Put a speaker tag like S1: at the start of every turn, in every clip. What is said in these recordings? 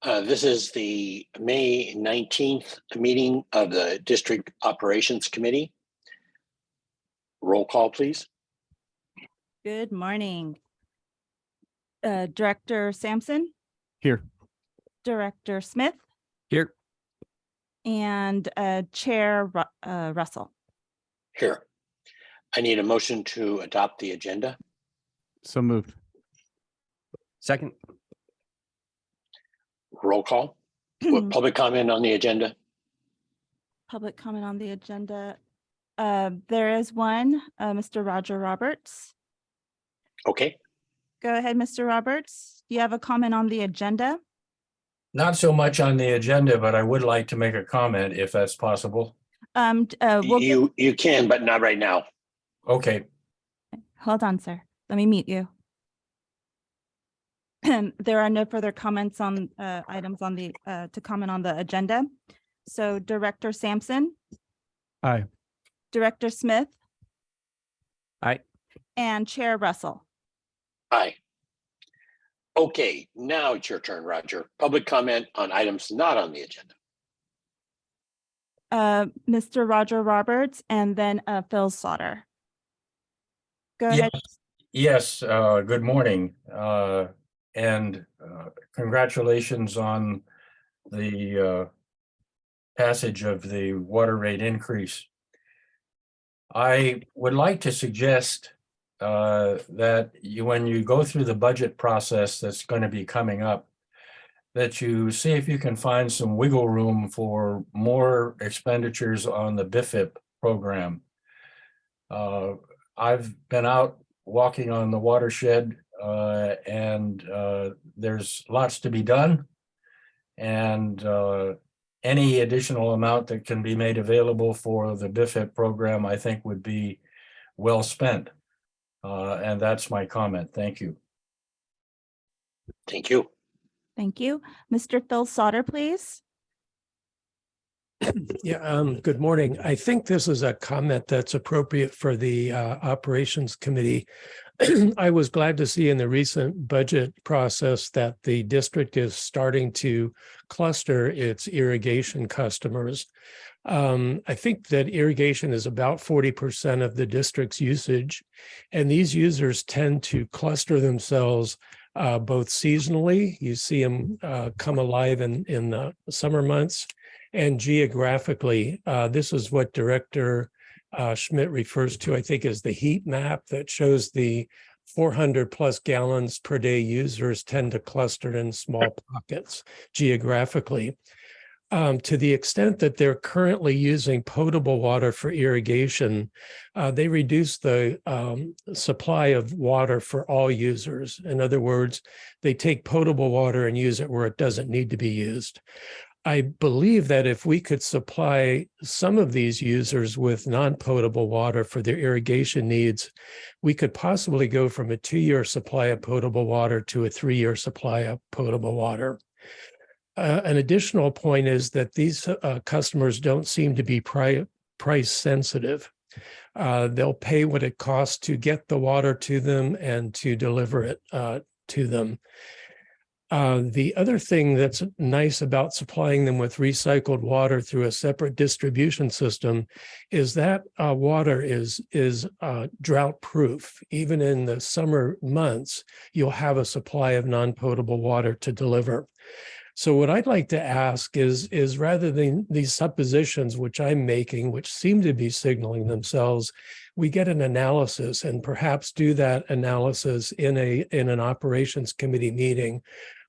S1: This is the May 19th meeting of the District Operations Committee. Roll call, please.
S2: Good morning. Director Sampson,
S3: Here.
S2: Director Smith,
S3: Here.
S2: and Chair Russell.
S1: Here. I need a motion to adopt the agenda.
S3: So moved. Second.
S1: Roll call. Public comment on the agenda.
S2: Public comment on the agenda. There is one, Mr. Roger Roberts.
S1: Okay.
S2: Go ahead, Mr. Roberts. Do you have a comment on the agenda?
S4: Not so much on the agenda, but I would like to make a comment if that's possible.
S1: You can, but not right now.
S4: Okay,
S2: Hold on, sir. Let me mute you. There are no further comments on items on the to comment on the agenda. So Director Sampson,
S3: Aye.
S2: Director Smith,
S3: Aye.
S2: and Chair Russell.
S1: Aye. Okay, now it's your turn, Roger. Public comment on items not on the agenda.
S2: Mr. Roger Roberts, and then Phil Sauter. Go ahead.
S4: yes, good morning. And congratulations on the passage of the water rate increase. I would like to suggest that when you go through the budget process that's going to be coming up, that you see if you can find some wiggle room for more expenditures on the BIFIP program. I've been out walking on the watershed and there's lots to be done. And any additional amount that can be made available for the BIFIP program, I think would be well spent. And that's my comment. Thank you.
S1: Thank you.
S2: Thank you. Mr. Phil Sauter, please.
S5: Yeah, good morning. I think this is a comment that's appropriate for the Operations Committee. I was glad to see in the recent budget process that the district is starting to cluster its irrigation customers. I think that irrigation is about 40% of the district's usage, and these users tend to cluster themselves both seasonally. You see them come alive in the summer months, and geographically. This is what Director Schmidt refers to, I think, as the heat map that shows the 400 plus gallons per day users tend to cluster in small pockets geographically. To the extent that they're currently using potable water for irrigation, they reduce the supply of water for all users. In other words, they take potable water and use it where it doesn't need to be used. I believe that if we could supply some of these users with non-potable water for their irrigation needs, we could possibly go from a 2-year supply of potable water to a 3-year supply of potable water. An additional point is that these customers don't seem to be price sensitive. They'll pay what it costs to get the water to them and to deliver it to them. The other thing that's nice about supplying them with recycled water through a separate distribution system is that water is drought proof. Even in the summer months, you'll have a supply of non-potable water to deliver. So what I'd like to ask is rather than these suppositions which I'm making, which seem to be signaling themselves, we get an analysis and perhaps do that analysis in an operations committee meeting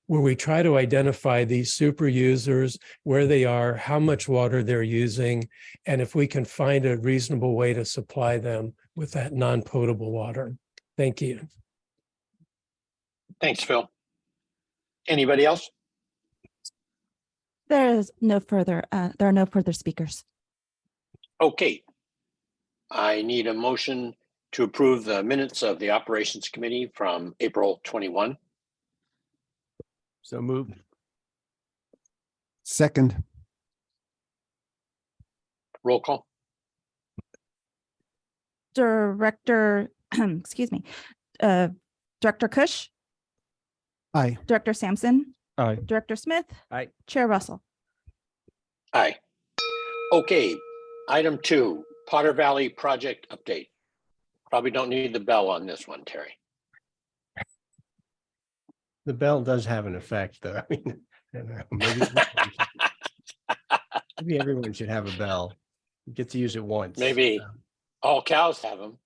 S5: where we try to identify these super users, where they are, how much water they're using, and if we can find a reasonable way to supply them with that non-potable water. Thank you.
S1: Thanks, Phil. Anybody else?
S2: There are no further speakers.
S1: Okay. I need a motion to approve the minutes of the Operations Committee from April 21.
S3: So moved.
S6: Second.
S1: Roll call.
S2: Director, excuse me, Director Kush,
S6: Aye.
S2: Director Sampson,
S3: Aye.
S2: Director Smith.
S3: Aye.
S2: Chair Russell.
S1: Aye. Okay, item 2, Potter Valley project update. Probably don't need the bell on this one, Terry.
S6: The bell does have an effect, though. I mean, I don't know, maybe everyone should have a bell. You get to use it once.
S1: Maybe. All cows have them.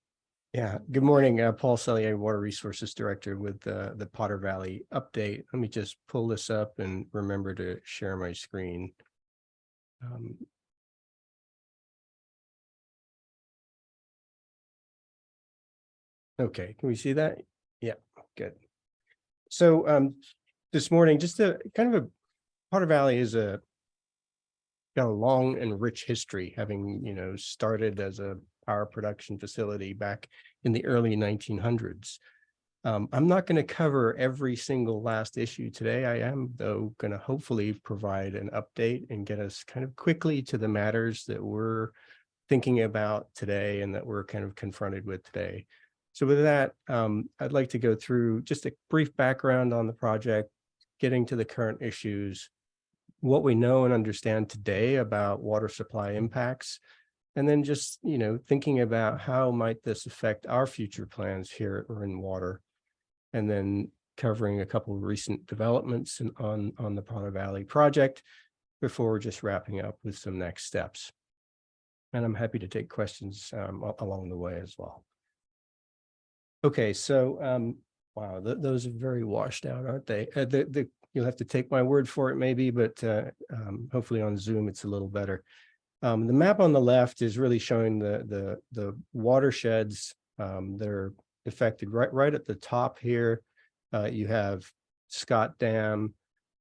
S6: Yeah. Good morning, Paul Sellier, Water Resources Director with the Potter Valley update. Let me just pull this up and remember to share my screen. Okay, can we see that? Yeah, good. So this morning, just a kind of a Potter Valley is got a long and rich history, having started as a power production facility back in the early 1900s. I'm not going to cover every single last issue today. I am, though, going to hopefully provide an update and get us kind of quickly to the matters that we're thinking about today and that we're kind of confronted with today. So with that, I'd like to go through just a brief background on the project, getting to the current issues, what we know and understand today about water supply impacts, and then just, thinking about how might this affect our future plans here at Marin Water, and then covering a couple of recent developments on the Potter Valley project before just wrapping up with some next steps. And I'm happy to take questions along the way as well. Okay, so wow, those are very washed out, aren't they? You'll have to take my word for it maybe, but hopefully on Zoom it's a little better. The map on the left is really showing the watersheds that are affected. Right at the top here, you have Scott Dam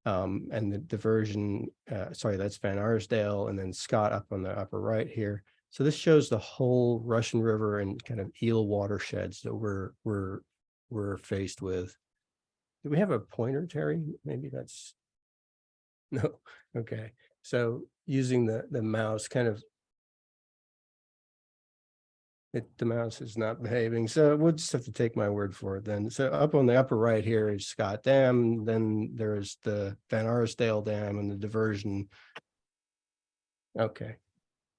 S6: and the diversion, sorry, that's Van Arsdale, and then Scott up on the upper right here. So this shows the whole Russian River and kind of Eel watersheds that we're faced with. Do we have a pointer, Terry? Maybe that's no. Okay. So using the mouse, kind of the mouse is not behaving. So we'll just have to take my word for it then. So up on the upper right here is Scott Dam. Then there's the Van Arsdale Dam and the diversion. Okay.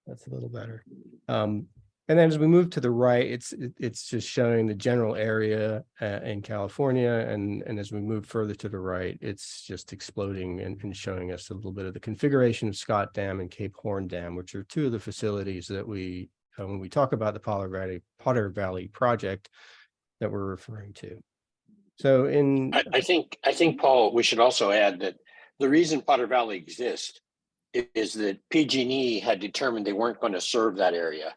S6: That's a little better. And then as we move to the right, it's just showing the general area in California. And as we move further to the right, it's just exploding and showing us a little bit of the configuration of Scott Dam and Cape Horn Dam, which are two of the facilities that we, when we talk about the Potter Valley project, that we're referring to. So
S1: I think, Paul, we should also add that the reason Potter Valley exists is that PG&E had determined they weren't going to serve that area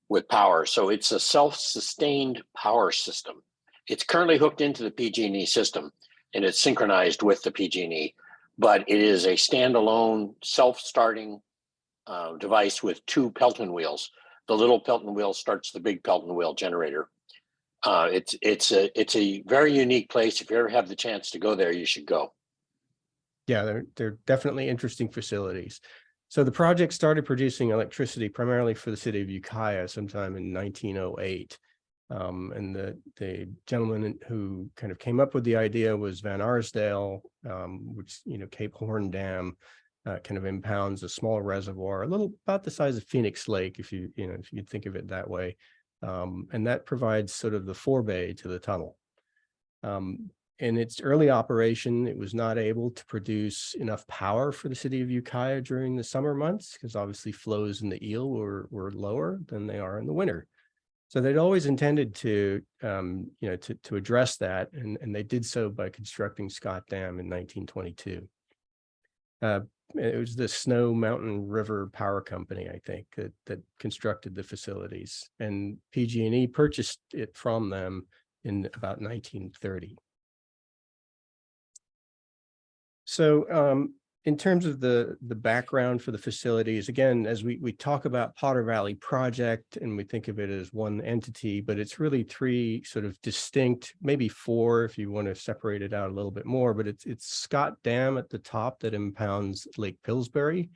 S1: with power. So it's a self-sustained power system. It's currently hooked into the PG&E system and it's synchronized with the PG&E, but it is a standalone self-starting device with 2 Pelton wheels. The little Pelton wheel starts the big Pelton wheel generator. It's a very unique place. If you ever have the chance to go there, you should go.
S6: Yeah, they're definitely interesting facilities. So the project started producing electricity primarily for the city of Ukiah sometime in 1908. And the gentleman who kind of came up with the idea was Van Arsdale, which, Cape Horn Dam kind of impounds a small reservoir, a little about the size of Phoenix Lake, if you think of it that way. And that provides sort of the forebay to the tunnel. In its early operation, it was not able to produce enough power for the city of Ukiah during the summer months, because obviously flows in the Eel were lower than they are in the winter. So they'd always intended to address that, and they did so by constructing Scott Dam in 1922. It was the Snow Mountain River Power Company, I think, that constructed the facilities, and PG&E purchased it from them in about 1930. So in terms of the background for the facilities, again, as we talk about Potter Valley project and we think of it as one entity, but it's really 3 sort of distinct, maybe 4 if you want to separate it out a little bit more, but it's Scott Dam at the top that impounds Lake Pillsbury.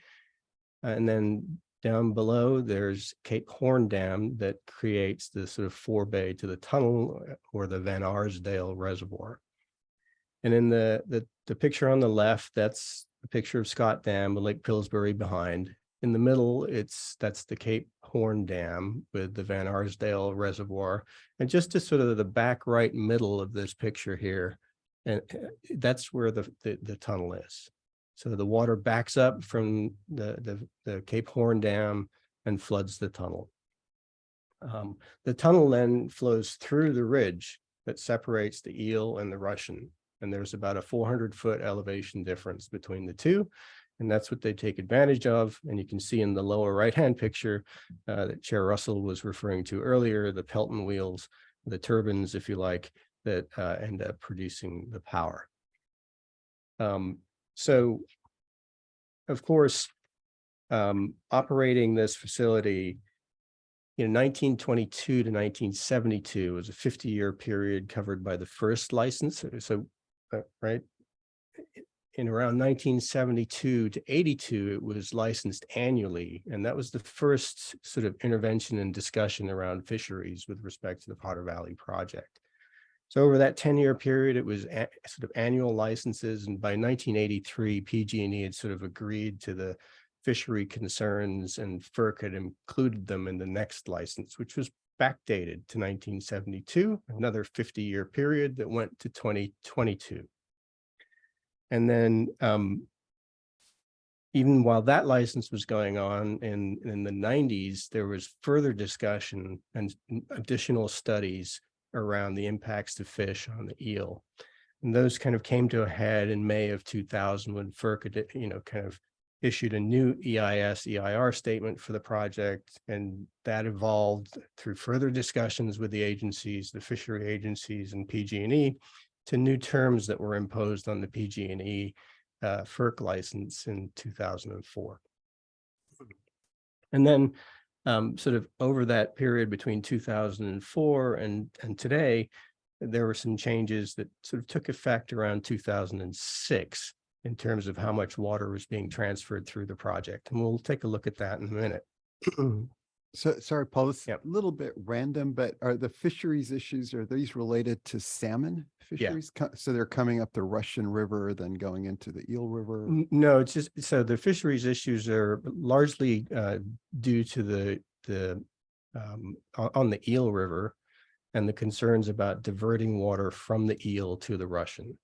S6: And then down below, there's Cape Horn Dam that creates the sort of forebay to the tunnel or the Van Arsdale Reservoir. And in the picture on the left, that's a picture of Scott Dam with Lake Pillsbury behind. In the middle, that's the Cape Horn Dam with the Van Arsdale Reservoir. And just to sort of the back right middle of this picture here, and that's where the tunnel is. So the water backs up from the Cape Horn Dam and floods the tunnel. The tunnel then flows through the ridge that separates the Eel and the Russian. And there's about a 400-foot elevation difference between the two. And that's what they take advantage of. And you can see in the lower right-hand picture that Chair Russell was referring to earlier, the Pelton wheels, the turbines, if you like, that end up producing the power. So, of course, operating this facility in 1922 to 1972 was a 50-year period covered by the first license. So, right, in around 1972 to 82, it was licensed annually. And that was the first sort of intervention and discussion around fisheries with respect to the Potter Valley project. So over that 10-year period, it was sort of annual licenses. And by 1983, PG&E had sort of agreed to the fishery concerns, and FERC had included them in the next license, which was backdated to 1972, another 50-year period that went to 2022. And then even while that license was going on in the 90s, there was further discussion and additional studies around the impacts to fish on the eel. And those kind of came to a head in May of 2000 when FERC had, kind of issued a new EIS/EIR statement for the project. And that evolved through further discussions with the agencies, the fishery agencies and PG&E, to new terms that were imposed on the PG&E FERC license in 2004. And then sort of over that period between 2004 and today, there were some changes that sort of took effect around 2006 in terms of how much water was being transferred through the project. And we'll take a look at that in a minute.
S7: So sorry, Paul, it's
S6: Yep.
S7: a little bit random, but are the fisheries issues, are these related to salmon fisheries? So they're coming up the Russian River, then going into the Eel River?
S6: No, it's just, so the fisheries issues are largely due to on the Eel River and the concerns about diverting water from the Eel to the Russian.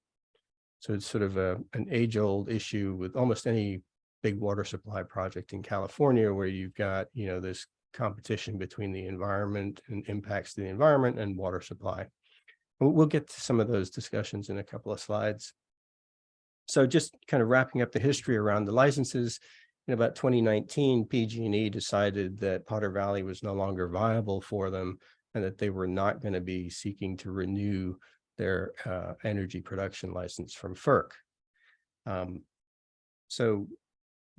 S6: So it's sort of an age-old issue with almost any big water supply project in California, where you've got, this competition between the environment and impacts to the environment and water supply. We'll get to some of those discussions in a couple of slides. So just kind of wrapping up the history around the licenses, in about 2019, PG&E decided that Potter Valley was no longer viable for them and that they were not going to be seeking to renew their energy production license from FERC. So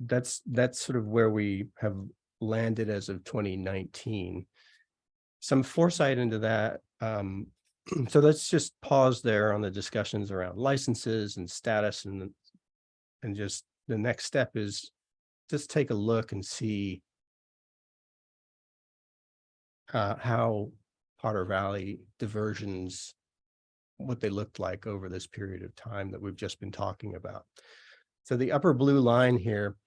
S6: that's sort of where we have landed as of 2019. Some foresight into that. So let's just pause there on the discussions around licenses and status, and just the next step is just take a look and see how Potter Valley diversions, what they looked like over this period of time that we've just been talking about. So the upper blue line here,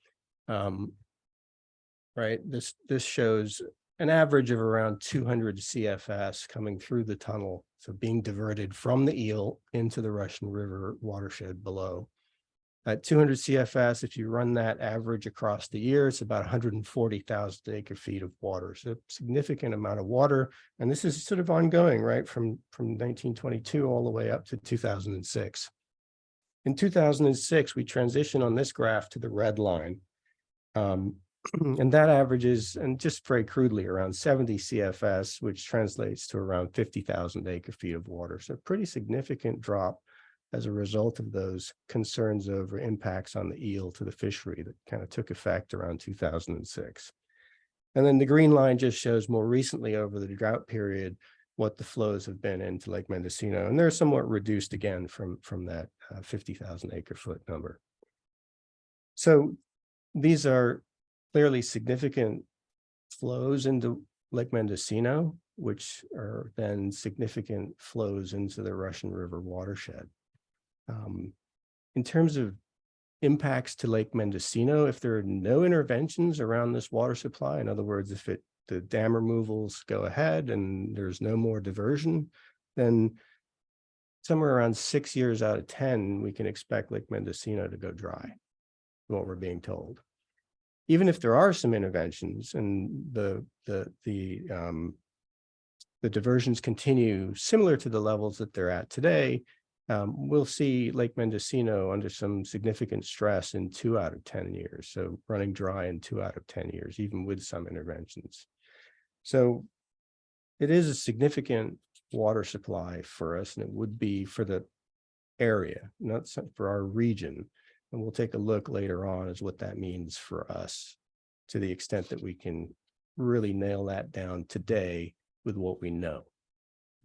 S6: right, this shows an average of around 200 CFS coming through the tunnel, so being diverted from the Eel into the Russian River watershed below. At 200 CFS, if you run that average across the year, it's about 140,000 acre feet of water. So a significant amount of water. And this is sort of ongoing, right, from 1922 all the way up to 2006. In 2006, we transition on this graph to the red line. And that averages, and just very crudely, around 70 CFS, which translates to around 50,000 acre feet of water. So a pretty significant drop as a result of those concerns over impacts on the eel to the fishery that kind of took effect around 2006. And then the green line just shows more recently over the drought period what the flows have been into Lake Mendocino. And they're somewhat reduced again from that 50,000 acre foot number. So these are clearly significant flows into Lake Mendocino, which are then significant flows into the Russian River watershed. In terms of impacts to Lake Mendocino, if there are no interventions around this water supply, in other words, if the dam removals go ahead and there's no more diversion, then somewhere around 6 years out of 10, we can expect Lake Mendocino to go dry, what we're being told. Even if there are some interventions and the diversions continue similar to the levels that they're at today, we'll see Lake Mendocino under some significant stress in 2 out of 10 years. So running dry in 2 out of 10 years, even with some interventions. So it is a significant water supply for us, and it would be for the area, not for our region. And we'll take a look later on as what that means for us, to the extent that we can really nail that down today with what we know.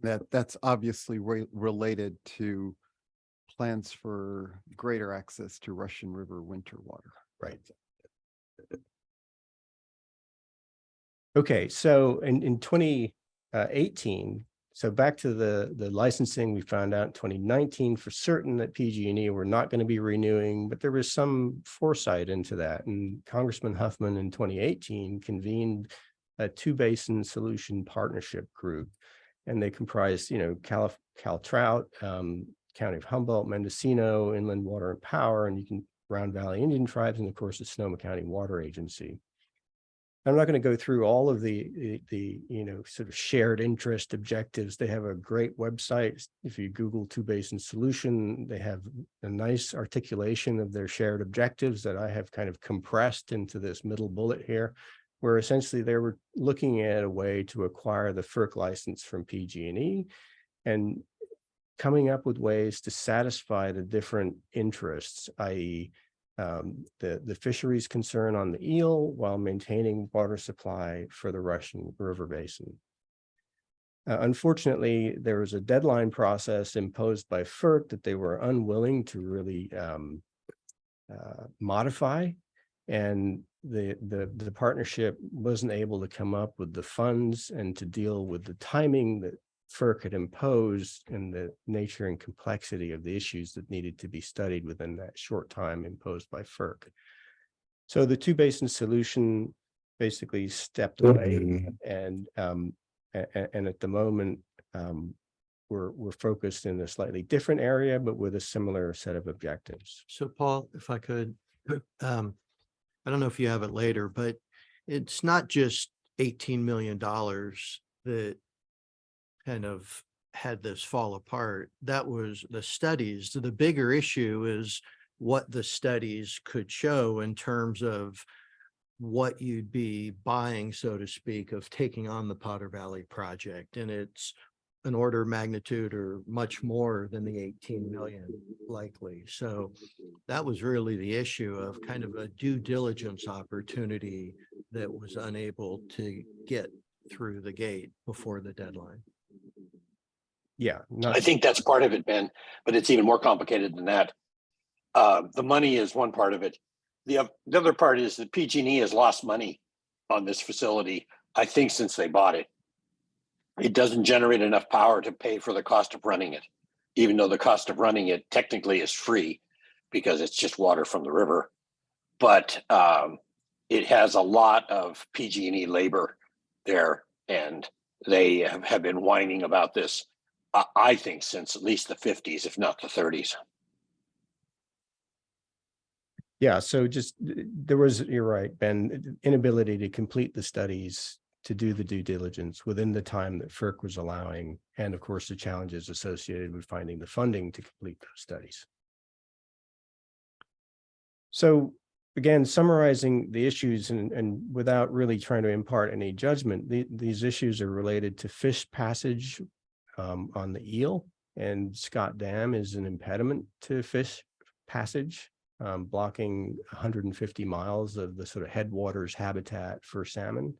S7: That's obviously related to plans for greater access to Russian River winter water.
S6: Right. Okay, so in 2018, so back to the licensing, we found out in 2019 for certain that PG&E were not going to be renewing, but there was some foresight into that. And Congressman Huffman in 2018 convened a 2-basin solution partnership group, and they comprised, Caltrout, County of Humboldt, Mendocino, Inland Water and Power, and Round Valley Indian Tribes, and of course the Sonoma County Water Agency. I'm not going to go through all of the sort of shared interest objectives. They have a great website. If you Google 2-basin solution, they have a nice articulation of their shared objectives that I have kind of compressed into this middle bullet here, where essentially they were looking at a way to acquire the FERC license from PG&E and coming up with ways to satisfy the different interests, i.e., the fisheries concern on the eel while maintaining water supply for the Russian River Basin. Unfortunately, there was a deadline process imposed by FERC that they were unwilling to really modify, and the partnership wasn't able to come up with the funds and to deal with the timing that FERC had imposed and the nature and complexity of the issues that needed to be studied within that short time imposed by FERC. So the 2-basin solution basically stepped away, and at the moment we're focused in a slightly different area, but with a similar set of objectives.
S8: So Paul, if I could, I don't know if you have it later, but it's not just $18 million that kind of had this fall apart. That was the studies. The bigger issue is what the studies could show in terms of what you'd be buying, so to speak, of taking on the Potter Valley project. And it's an order of magnitude or much more than the 18 million likely. So that was really the issue of kind of a due diligence opportunity that was unable to get through the gate before the deadline.
S6: Yeah,
S1: I think that's part of it, Ben, but it's even more complicated than that. The money is one part of it. The other part is that PG&E has lost money on this facility, I think, since they bought it. It doesn't generate enough power to pay for the cost of running it, even though the cost of running it technically is free because it's just water from the river. But it has a lot of PG&E labor there, and they have been whining about this, I think, since at least the 50s, if not the 30s.
S6: Yeah, so just there was, you're right, Ben, inability to complete the studies, to do the due diligence within the time that FERC was allowing, and of course the challenges associated with finding the funding to complete those studies. So again, summarizing the issues and without really trying to impart any judgment, these issues are related to fish passage on the eel, and Scott Dam is an impediment to fish passage, blocking 150 miles of the sort of headwaters habitat for salmon.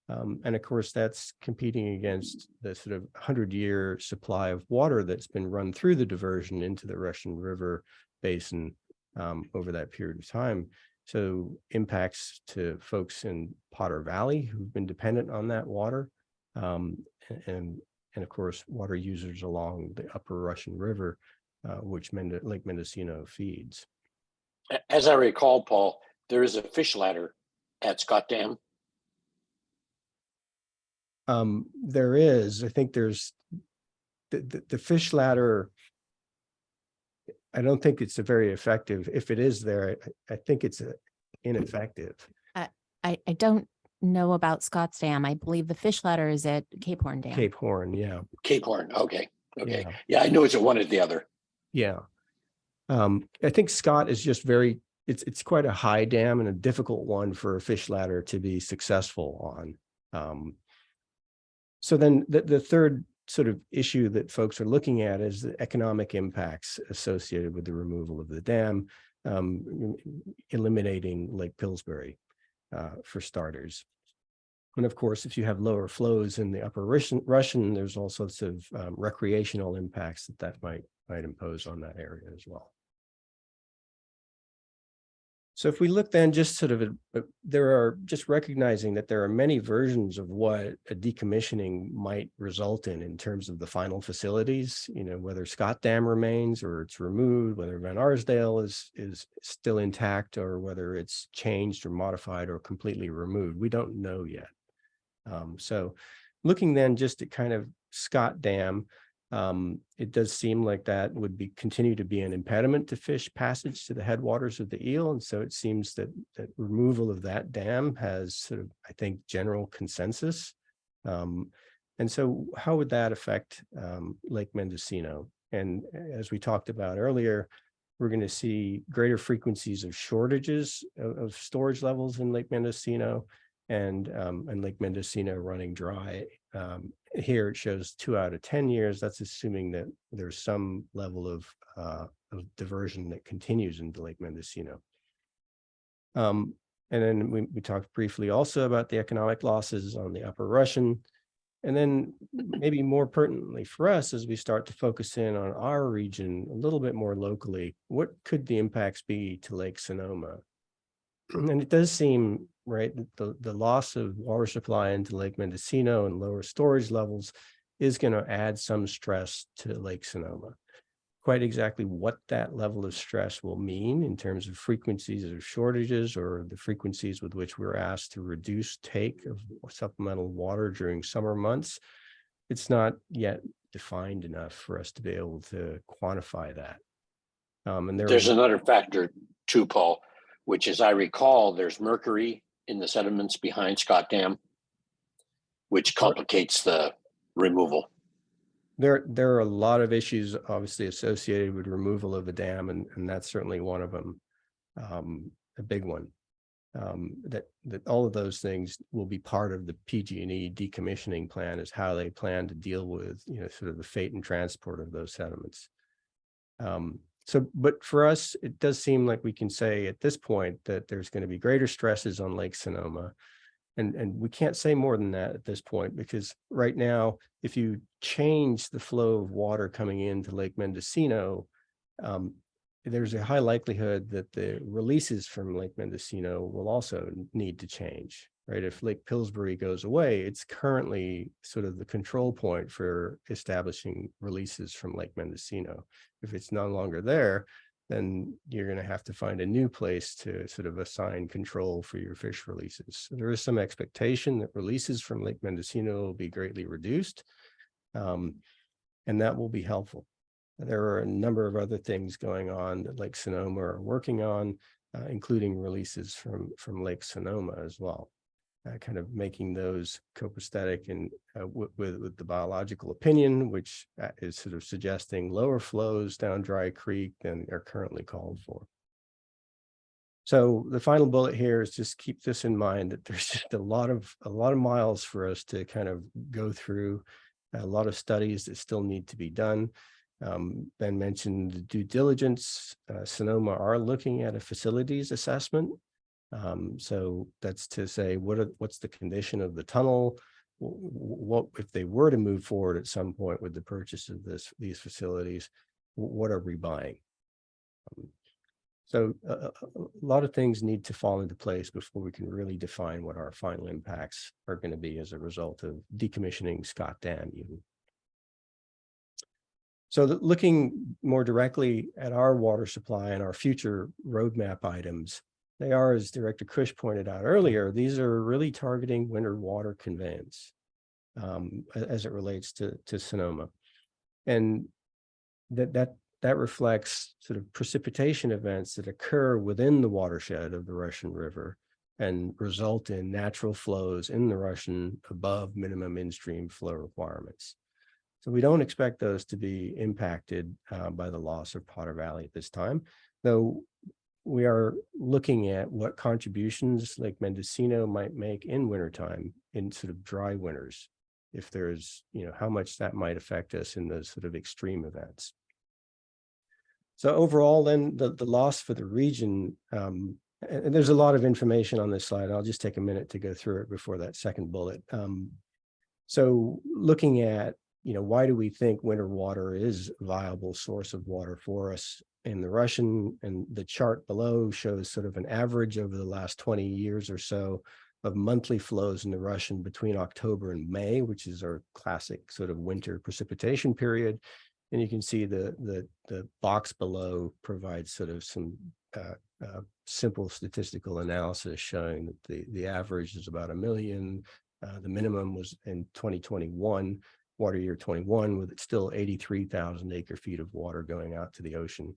S6: And of course, that's competing against the sort of 100-year supply of water that's been run through the diversion into the Russian River Basin over that period of time. So impacts to folks in Potter Valley who've been dependent on that water, and of course, water users along the upper Russian River. which Lake Mendocino feeds.
S1: As I recall, Paul, there is a fish ladder at Scott Dam.
S6: There is, I think there's the fish ladder. I don't think it's a very effective. If it is there, I think it's ineffective.
S9: I don't know about Scott's Dam. I believe the fish ladder is at Cape Horn Dam.
S6: Cape Horn, yeah.
S1: Cape Horn. Okay. Okay.
S6: Yeah.
S1: Yeah, I know it's one or the other.
S6: Yeah. I think Scott is just it's quite a high dam and a difficult one for a fish ladder to be successful on. So then the third sort of issue that folks are looking at is the economic impacts associated with the removal of the dam, eliminating Lake Pillsbury for starters. And of course, if you have lower flows in the upper Russian, there's all sorts of recreational impacts that might impose on that area as well. So if we look then just sort of, there are just recognizing that there are many versions of what a decommissioning might result in terms of the final facilities, whether Scott Dam remains or it's removed, whether Van Arsdale is still intact or whether it's changed or modified or completely removed. We don't know yet. So looking then just at kind of Scott Dam, it does seem like that would continue to be an impediment to fish passage to the headwaters of the Eel. And so it seems that removal of that dam has sort of, I think, general consensus. And so how would that affect Lake Mendocino? And as we talked about earlier, we're going to see greater frequencies of shortages of storage levels in Lake Mendocino and Lake Mendocino running dry. Here it shows 2 out of 10 years. That's assuming that there's some level of diversion that continues into Lake Mendocino. And then we talked briefly also about the economic losses on the upper Russian. And then maybe more pertinently for us, as we start to focus in on our region a little bit more locally, what could the impacts be to Lake Sonoma? And it does seem, right, that the loss of water supply into Lake Mendocino and lower storage levels is going to add some stress to Lake Sonoma. Quite exactly what that level of stress will mean in terms of frequencies of shortages or the frequencies with which we're asked to reduce take of supplemental water during summer months, it's not yet defined enough for us to be able to quantify that. And
S1: there's another factor too, Paul, which, as I recall, there's mercury in the sediments behind Scott Dam, which complicates the removal.
S6: There are a lot of issues obviously associated with removal of the dam, and that's certainly one of them, a big one. That all of those things will be part of the PG&E decommissioning plan, is how they plan to deal with sort of the fate and transport of those sediments. But for us, it does seem like we can say at this point that there's going to be greater stresses on Lake Sonoma. And we can't say more than that at this point, because right now, if you change the flow of water coming into Lake Mendocino, there's a high likelihood that the releases from Lake Mendocino will also need to change, right? If Lake Pillsbury goes away, it's currently sort of the control point for establishing releases from Lake Mendocino. If it's no longer there, then you're going to have to find a new place to sort of assign control for your fish releases. So there is some expectation that releases from Lake Mendocino will be greatly reduced, and that will be helpful. There are a number of other things going on that Lake Sonoma are working on, including releases from Lake Sonoma as well. Kind of making those copacetic and with the biological opinion, which is sort of suggesting lower flows down Dry Creek than are currently called for. So the final bullet here is just keep this in mind, that there's just a lot of miles for us to kind of go through, a lot of studies that still need to be done. Ben mentioned the due diligence. Sonoma are looking at a facilities assessment. So that's to say, what's the condition of the tunnel? What if they were to move forward at some point with the purchase of these facilities? What are we buying? So a lot of things need to fall into place before we can really define what our final impacts are going to be as a result of decommissioning Scott Dam even. So looking more directly at our water supply and our future roadmap items, they are, as Director Cush pointed out earlier, these are really targeting winter water conveyance as it relates to Sonoma. And that reflects sort of precipitation events that occur within the watershed of the Russian River and result in natural flows in the Russian above minimum in-stream flow requirements. So we don't expect those to be impacted by the loss of Potter Valley at this time, though we are looking at what contributions Lake Mendocino might make in wintertime in sort of dry winters, if there's, how much that might affect us in those sort of extreme events. So overall, then the loss for the region, and there's a lot of information on this slide. I'll just take a minute to go through it before that second bullet. So looking at, why do we think winter water is a viable source of water for us in the Russian, and the chart below shows sort of an average over the last 20 years or so of monthly flows in the Russian between October and May, which is our classic sort of winter precipitation period. And you can see the box below provides sort of some simple statistical analysis showing that the average is about 1 million. The minimum was in 2021, water year 21, with still 83,000 acre feet of water going out to the ocean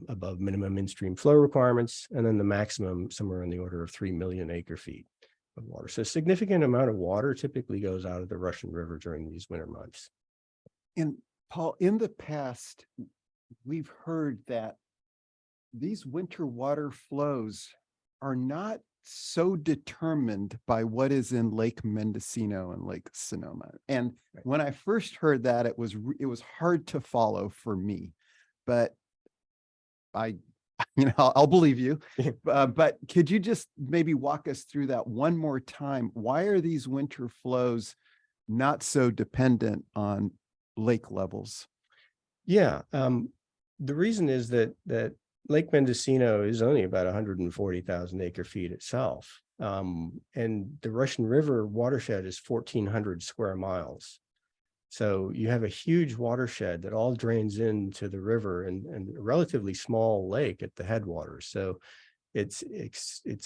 S6: above minimum in-stream flow requirements. And then the maximum somewhere in the order of 3 million acre feet of water. So a significant amount of water typically goes out of the Russian River during these winter months.
S7: And Paul, in the past, we've heard that these winter water flows are not so determined by what is in Lake Mendocino and Lake Sonoma. And when I first heard that, it was hard to follow for me, but I'll believe you. But could you just maybe walk us through that one more time? Why are these winter flows not so dependent on lake levels?
S6: Yeah, the reason is that Lake Mendocino is only about 140,000 acre feet itself. And the Russian River watershed is 1,400 square miles. So you have a huge watershed that all drains into the river and a relatively small lake at the headwaters. So its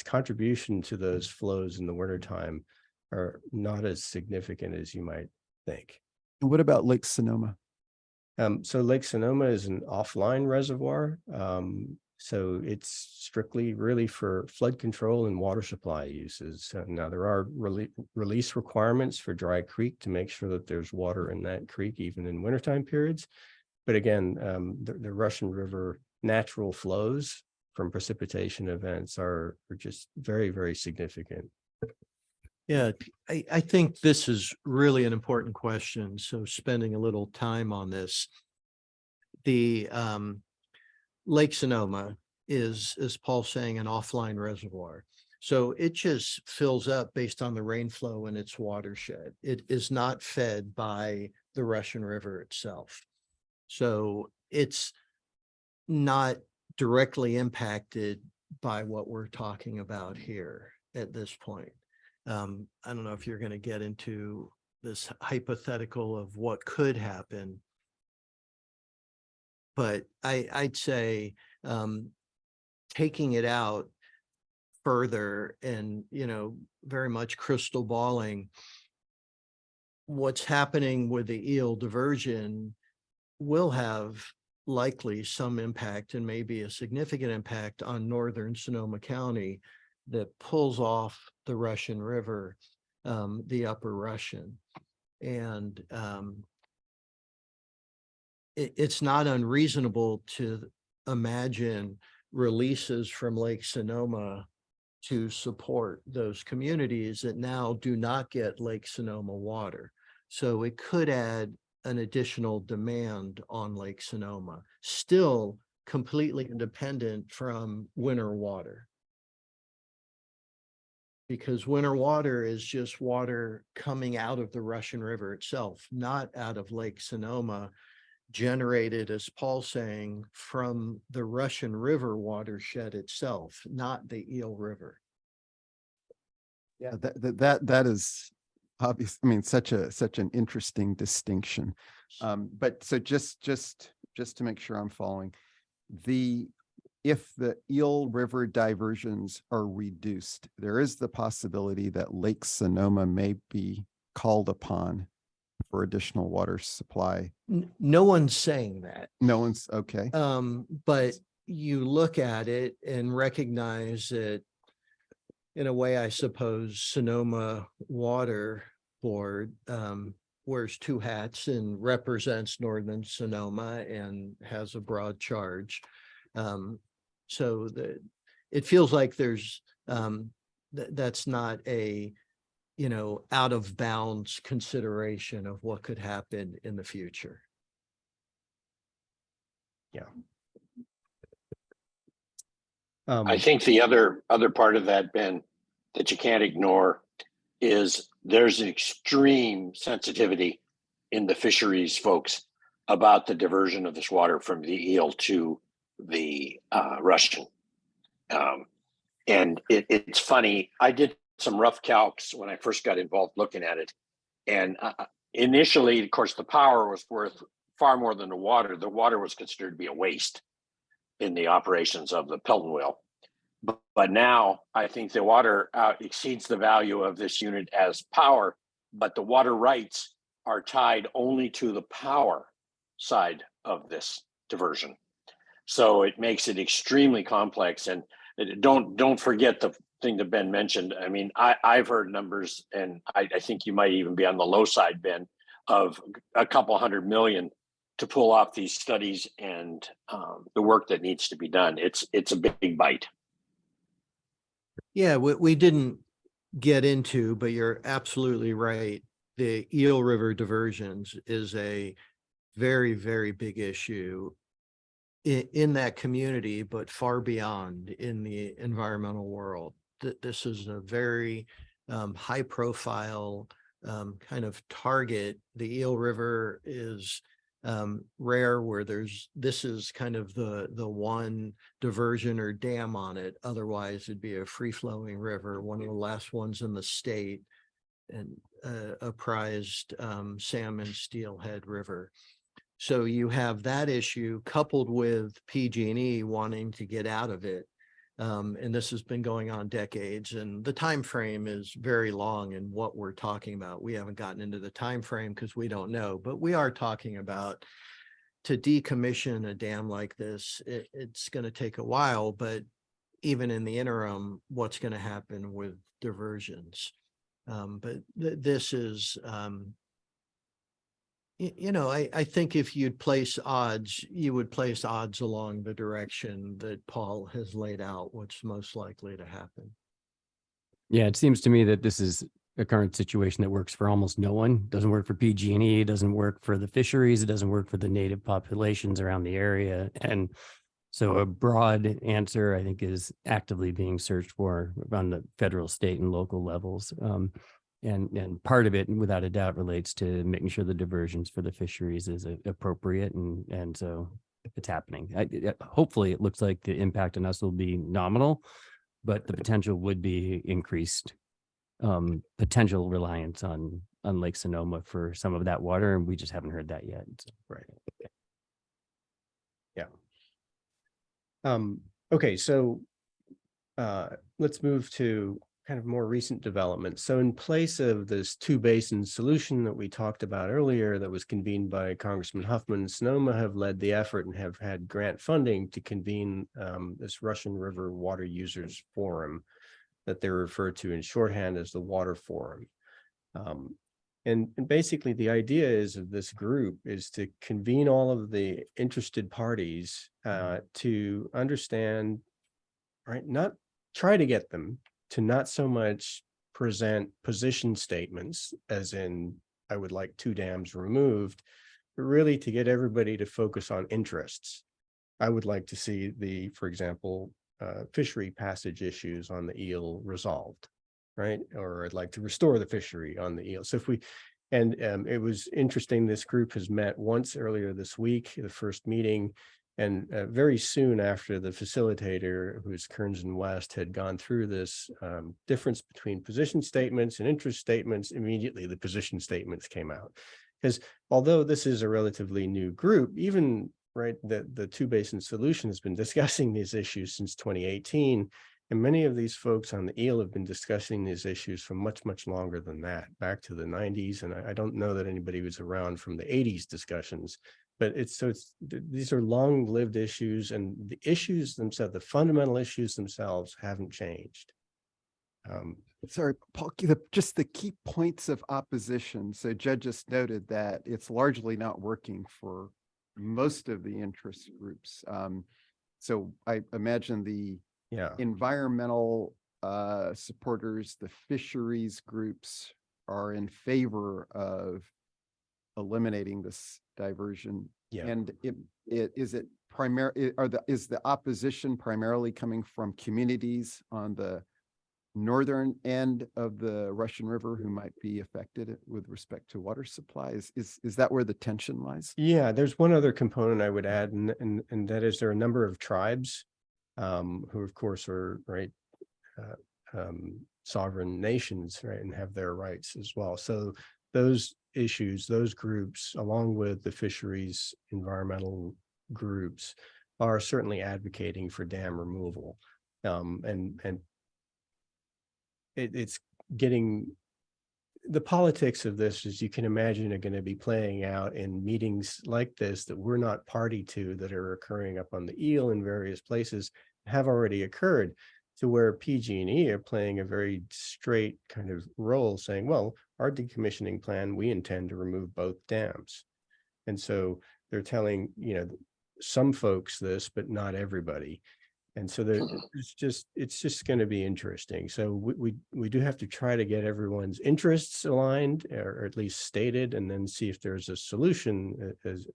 S6: contribution to those flows in the wintertime are not as significant as you might think.
S7: And what about Lake Sonoma?
S6: So Lake Sonoma is an offline reservoir. So it's strictly really for flood control and water supply uses. Now there are release requirements for Dry Creek to make sure that there's water in that creek, even in wintertime periods. But again, the Russian River natural flows from precipitation events are just very, very significant.
S8: Yeah, I think this is really an important question. So spending a little time on this. The Lake Sonoma is, as Paul's saying, an offline reservoir. So it just fills up based on the rain flow in its watershed. It is not fed by the Russian River itself. So it's not directly impacted by what we're talking about here at this point. I don't know if you're going to get into this hypothetical of what could happen, but I'd say taking it out further and, very much crystal balling what's happening with the eel diversion will have likely some impact and maybe a significant impact on northern Sonoma County that pulls off the Russian River, the upper Russian. And it's not unreasonable to imagine releases from Lake Sonoma to support those communities that now do not get Lake Sonoma water. So it could add an additional demand on Lake Sonoma, still completely independent from winter water. Because winter water is just water coming out of the Russian River itself, not out of Lake Sonoma, generated, as Paul's saying, from the Russian River watershed itself, not the Eel River.
S7: Yeah, that is obvious, I mean, such an interesting distinction. But so just to make sure I'm following, if the Eel River diversions are reduced, there is the possibility that Lake Sonoma may be called upon for additional water supply.
S8: No one's saying that.
S7: No one's, okay.
S8: But you look at it and recognize that in a way, I suppose Sonoma Water Board wears two hats and represents Northern Sonoma and has a broad charge. So that it feels like there's that's not a, you know, out of bounds consideration of what could happen in the future.
S1: I think the other part of that, Ben, that you can't ignore is there's an extreme sensitivity in the fisheries folks about the diversion of this water from the eel to the Russian. And it's funny, I did some rough calcs when I first got involved looking at it. And initially, of course, the power was worth far more than the water. The water was considered to be a waste in the operations of the Pelton Wheel. But now I think the water exceeds the value of this unit as power, but the water rights are tied only to the power side of this diversion. So it makes it extremely complex. And don't forget the thing that Ben mentioned. I mean, I've heard numbers, and I think you might even be on the low side, Ben, of a couple $100 million to pull off these studies and the work that needs to be done. It's a big bite.
S8: Yeah, we didn't get into, but you're absolutely right. The Eel River diversions is a very, very big issue in that community, but far beyond in the environmental world. This is a very high profile kind of target. The Eel River is rare where this is kind of the one diversion or dam on it. Otherwise it'd be a free flowing river, one of the last ones in the state, and a prized salmon steelhead river. So you have that issue coupled with PG&E wanting to get out of it. And this has been going on decades, and the time frame is very long in what we're talking about. We haven't gotten into the time frame because we don't know, but we are talking about to decommission a dam like this. It's going to take a while, but even in the interim, what's going to happen with diversions? But this is, you know, I think if you'd place odds, you would place odds along the direction that Paul has laid out, what's most likely to happen.
S3: Yeah, it seems to me that this is a current situation that works for almost no one. Doesn't work for PG&E, it doesn't work for the fisheries, it doesn't work for the native populations around the area. And so a broad answer, I think, is actively being searched for on the federal, state, and local levels. And part of it, without a doubt, relates to making sure the diversions for the fisheries is appropriate. And so it's happening. Hopefully it looks like the impact on us will be nominal, but the potential would be increased potential reliance on Lake Sonoma for some of that water. And we just haven't heard that yet. So.
S6: Right. Yeah. Okay, so let's move to kind of more recent developments. So in place of this two basin solution that we talked about earlier that was convened by Congressman Huffman, Sonoma have led the effort and have had grant funding to convene this Russian River Water Users Forum that they refer to in shorthand as the Water Forum. And basically the idea is of this group is to convene all of the interested parties to understand, right, not try to get them to not so much present position statements as in, I would like 2 dams removed, but really to get everybody to focus on interests. I would like to see for example, fishery passage issues on the eel resolved, right? Or I'd like to restore the fishery on the eel. So if we, and it was interesting, this group has met once earlier this week, the first meeting, And very soon after the facilitator, who's Kearns and West, had gone through this difference between position statements and interest statements, immediately the position statements came out. Because although this is a relatively new group, even right, the Two Basin Solution has been discussing these issues since 2018. And many of these folks on the eel have been discussing these issues for much, much longer than that, back to the 90s. And I don't know that anybody was around from the 80s discussions, but these are long-lived issues, and the issues themselves, the fundamental issues themselves haven't changed.
S7: Sorry, Paul, just the key points of opposition. So Jed just noted that it's largely not working for most of the interest groups. So I imagine the environmental supporters, the fisheries groups are in favor of eliminating this diversion.
S6: Yeah.
S7: And is the opposition primarily coming from communities on the northern end of the Russian River who might be affected with respect to water supplies? Is that where the tension lies?
S6: Yeah, there's one other component I would add, and that is there are a number of tribes who of course are sovereign nations, right, and have their rights as well. So those issues, those groups, along with the fisheries environmental groups, are certainly advocating for dam removal. And it's getting, the politics of this, as you can imagine, are going to be playing out in meetings like this that we're not party to, that are occurring up on the eel in various places, have already occurred, to where PG&E are playing a very straight kind of role, saying, well, our decommissioning plan, we intend to remove both dams. And so they're telling, some folks this, but not everybody. And so it's just going to be interesting. So we do have to try to get everyone's interests aligned, or at least stated, and then see if there's a solution, as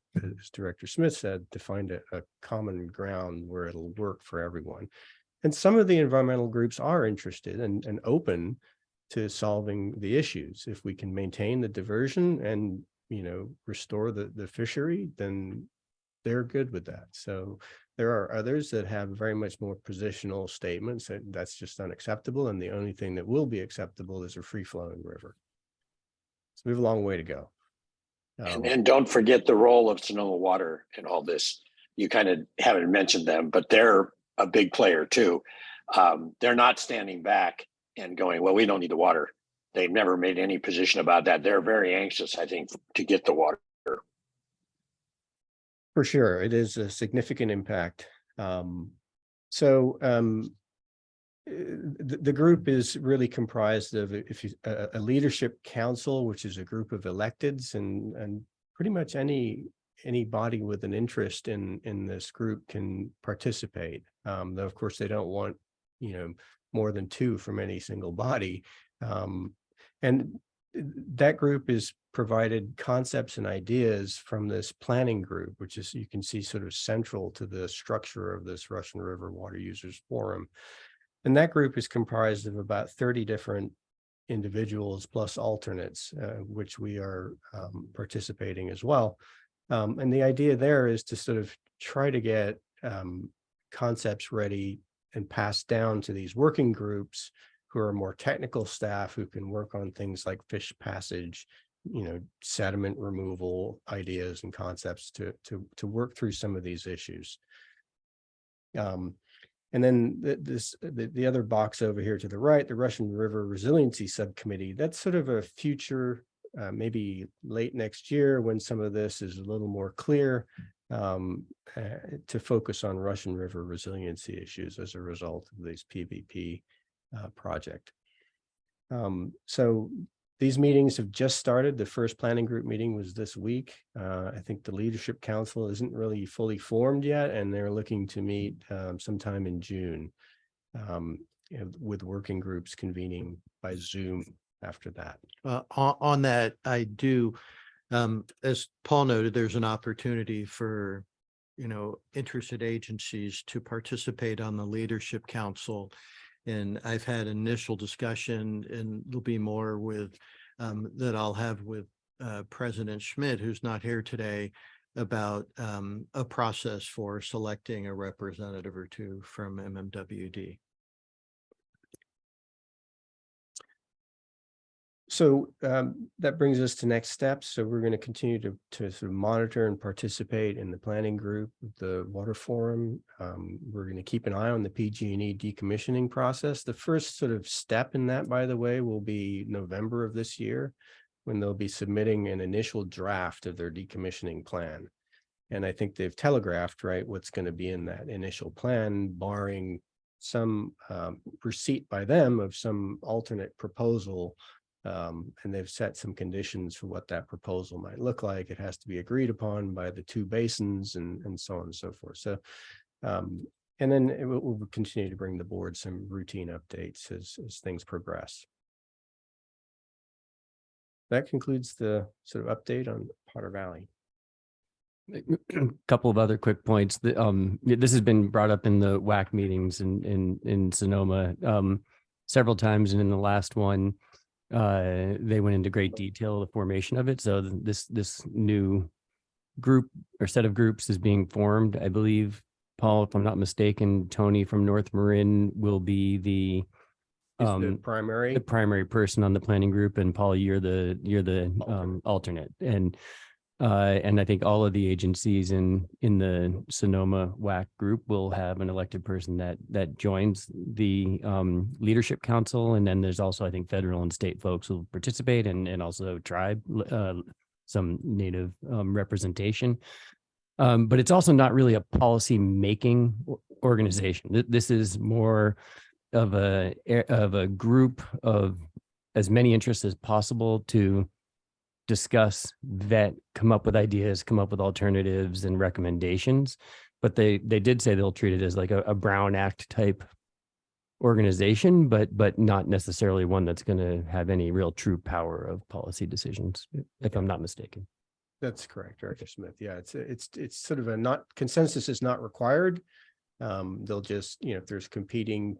S6: Director Smith said, to find a common ground where it'll work for everyone. And some of the environmental groups are interested and open to solving the issues. If we can maintain the diversion and, restore the fishery, then they're good with that. So there are others that have very much more positional statements that that's just unacceptable, and the only thing that will be acceptable is a free-flowing river. So we have a long way to go.
S1: And don't forget the role of Sonoma Water in all this. You kind of haven't mentioned them, but they're a big player too. They're not standing back and going, well, we don't need the water. They've never made any position about that. They're very anxious, I think, to get the water.
S6: For sure, it is a significant impact. The group is really comprised of a leadership council, which is a group of electeds, and pretty much any body with an interest in this group can participate. Though of course they don't want more than 2 from any single body, and that group is provided concepts and ideas from this planning group, which is, you can see, sort of central to the structure of this Russian River Water Users Forum. And that group is comprised of about 30 different individuals plus alternates, which we are participating as well. And the idea there is to sort of try to get concepts ready and passed down to these working groups, who are more technical staff who can work on things like fish passage, sediment removal ideas and concepts to work through some of these issues. And then the other box over here to the right, the Russian River Resiliency Subcommittee, that's sort of a future, maybe late next year, when some of this is a little more clear, to focus on Russian River resiliency issues as a result of this PVP project. So these meetings have just started. The first planning group meeting was this week. I think the leadership council isn't really fully formed yet, and they're looking to meet sometime in June, with working groups convening by Zoom after that.
S8: On that, I do, as Paul noted, there's an opportunity for, interested agencies to participate on the leadership council. And I've had initial discussion, and there'll be more with that I'll have with President Schmidt, who's not here today, about a process for selecting a representative or two from MMWD.
S6: So that brings us to next steps. So we're going to continue to sort of monitor and participate in the planning group, the water forum. We're going to keep an eye on the PG&E decommissioning process. The first sort of step in that, by the way, will be November of this year, when they'll be submitting an initial draft of their decommissioning plan. And I think they've telegraphed, right, what's going to be in that initial plan, barring some receipt by them of some alternate proposal. And they've set some conditions for what that proposal might look like. It has to be agreed upon by the two basins and so on and so forth. So, and then we'll continue to bring the board some routine updates as things progress. That concludes the sort of update on Potter Valley.
S3: Couple of other quick points. This has been brought up in the WAC meetings in Sonoma several times, and in the last one, they went into great detail of the formation of it. So this new group or set of groups is being formed. I believe, Paul, if I'm not mistaken, Tony from North Marin will be the primary person on the planning group, and Paul, you're the alternate. And I think all of the agencies in the Sonoma WAC group will have an elected person that joins the leadership council. And then there's also, I think, federal and state folks who participate, and also tribe, some native representation. But it's also not really a policy making organization. This is more of a group of as many interests as possible to discuss, vet, come up with ideas, come up with alternatives and recommendations. But they did say they'll treat it as like a Brown Act type organization, but not necessarily one that's going to have any real true power of policy decisions, if I'm not mistaken.
S6: That's correct, Director Smith. Yeah, it's sort of a not consensus is not required. They'll just, if there's competing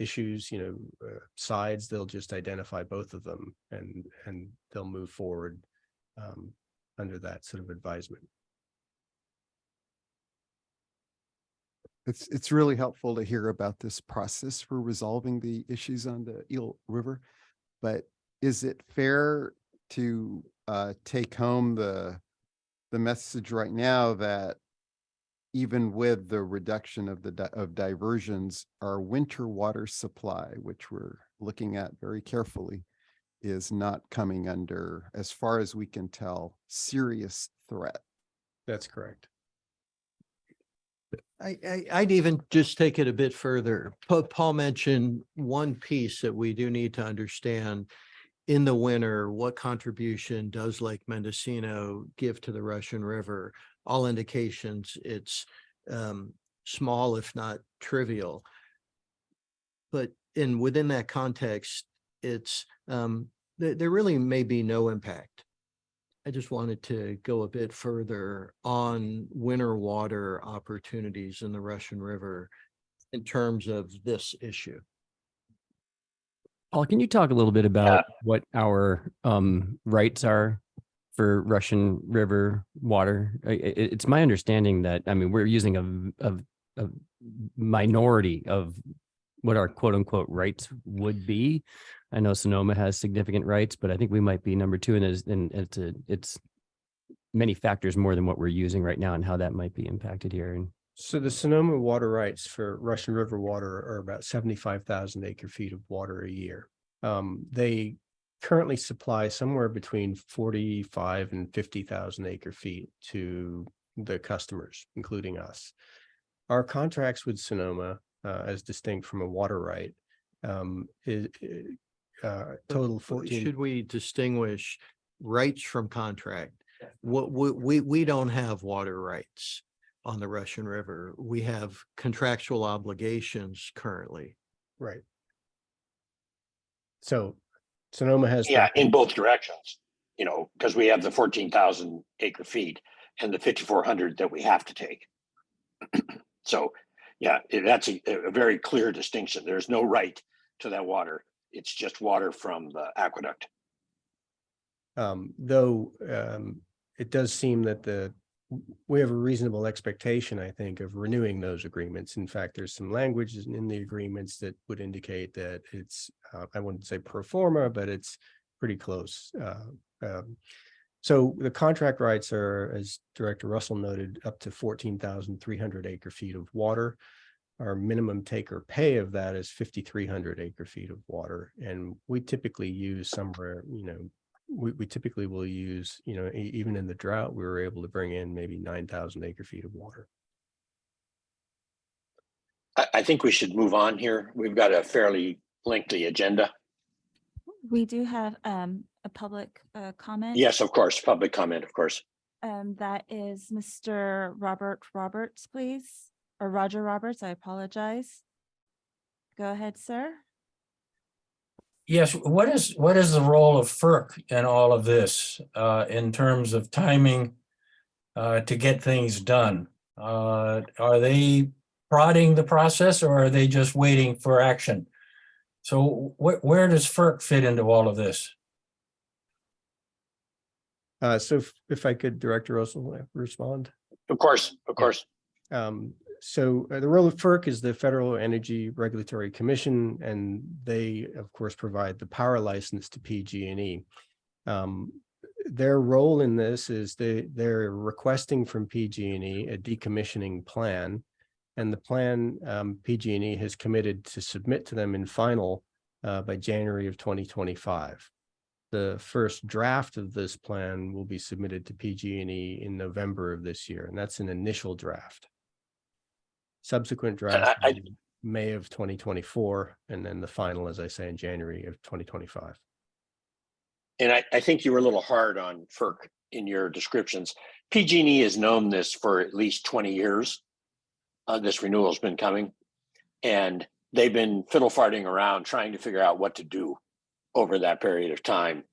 S6: issues, sides, they'll just identify both of them and they'll move forward under that sort of advisement.
S7: It's really helpful to hear about this process for resolving the issues on the Eel River, but is it fair to take home the message right now that even with the reduction of diversions, our winter water supply, which we're looking at very carefully, is not coming under, as far as we can tell, serious threat?
S6: That's correct.
S8: I'd even just take it a bit further. Paul mentioned one piece that we do need to understand. In the winter, what contribution does Lake Mendocino give to the Russian River? All indications it's small, if not trivial. But within that context, it's there really may be no impact. I just wanted to go a bit further on winter water opportunities in the Russian River in terms of this issue.
S3: Paul, can you talk a little bit about what our rights are for Russian River water? It's my understanding that, we're using a minority of what our quote unquote rights would be. I know Sonoma has significant rights, but I think we might be number two, and it's many factors more than what we're using right now and how that might be impacted here. And
S6: so the Sonoma water rights for Russian River water are about 75,000 acre feet of water a year. They currently supply somewhere between 45 and 50,000 acre feet to the customers, including us. Our contracts with Sonoma, as distinct from a water right, is total 14.
S8: Should we distinguish rights from contract? What we don't have water rights on the Russian River. We have contractual obligations currently.
S6: Right. So Sonoma has.
S1: In both directions, because we have the 14,000 acre feet and the 5,400 that we have to take. So, that's a very clear distinction. There's no right to that water. It's just water from the aqueduct.
S6: Though it does seem that the we have a reasonable expectation, I think, of renewing those agreements. In fact, there's some language in the agreements that would indicate that it's, I wouldn't say pro forma, but it's pretty close. So the contract rights are, as Director Russell noted, up to 14,300 acre feet of water. Our minimum take or pay of that is 5,300 acre feet of water. And we typically use somewhere, we typically will use, even in the drought, we were able to bring in maybe 9,000 acre feet of water.
S1: I think we should move on here. We've got a fairly lengthy agenda.
S2: We do have a public comment.
S1: Yes, of course, public comment, of course.
S2: That is Mr. Robert Roberts, please, or Roger Roberts, I apologize. Go ahead, sir.
S4: Yes, what is the role of FERC in all of this in terms of timing to get things done? Are they prodding the process, or are they just waiting for action? So where does FERC fit into all of this?
S6: So if I could, Director Russell, respond.
S1: Of course, of course.
S6: So the role of FERC is the Federal Energy Regulatory Commission, and they, of course, provide the power license to PG&E. Their role in this is they're requesting from PG&E a decommissioning plan, and the plan PG&E has committed to submit to them in final by January of 2025. The first draft of this plan will be submitted to PG&E in November of this year, and that's an initial draft. Subsequent draft in May of 2024, and then the final, as I say, in January of 2025.
S1: And I think you were a little hard on FERC in your descriptions. PG&E has known this for at least 20 years. This renewal has been coming, and they've been fiddle farting around trying to figure out what to do over that period of time.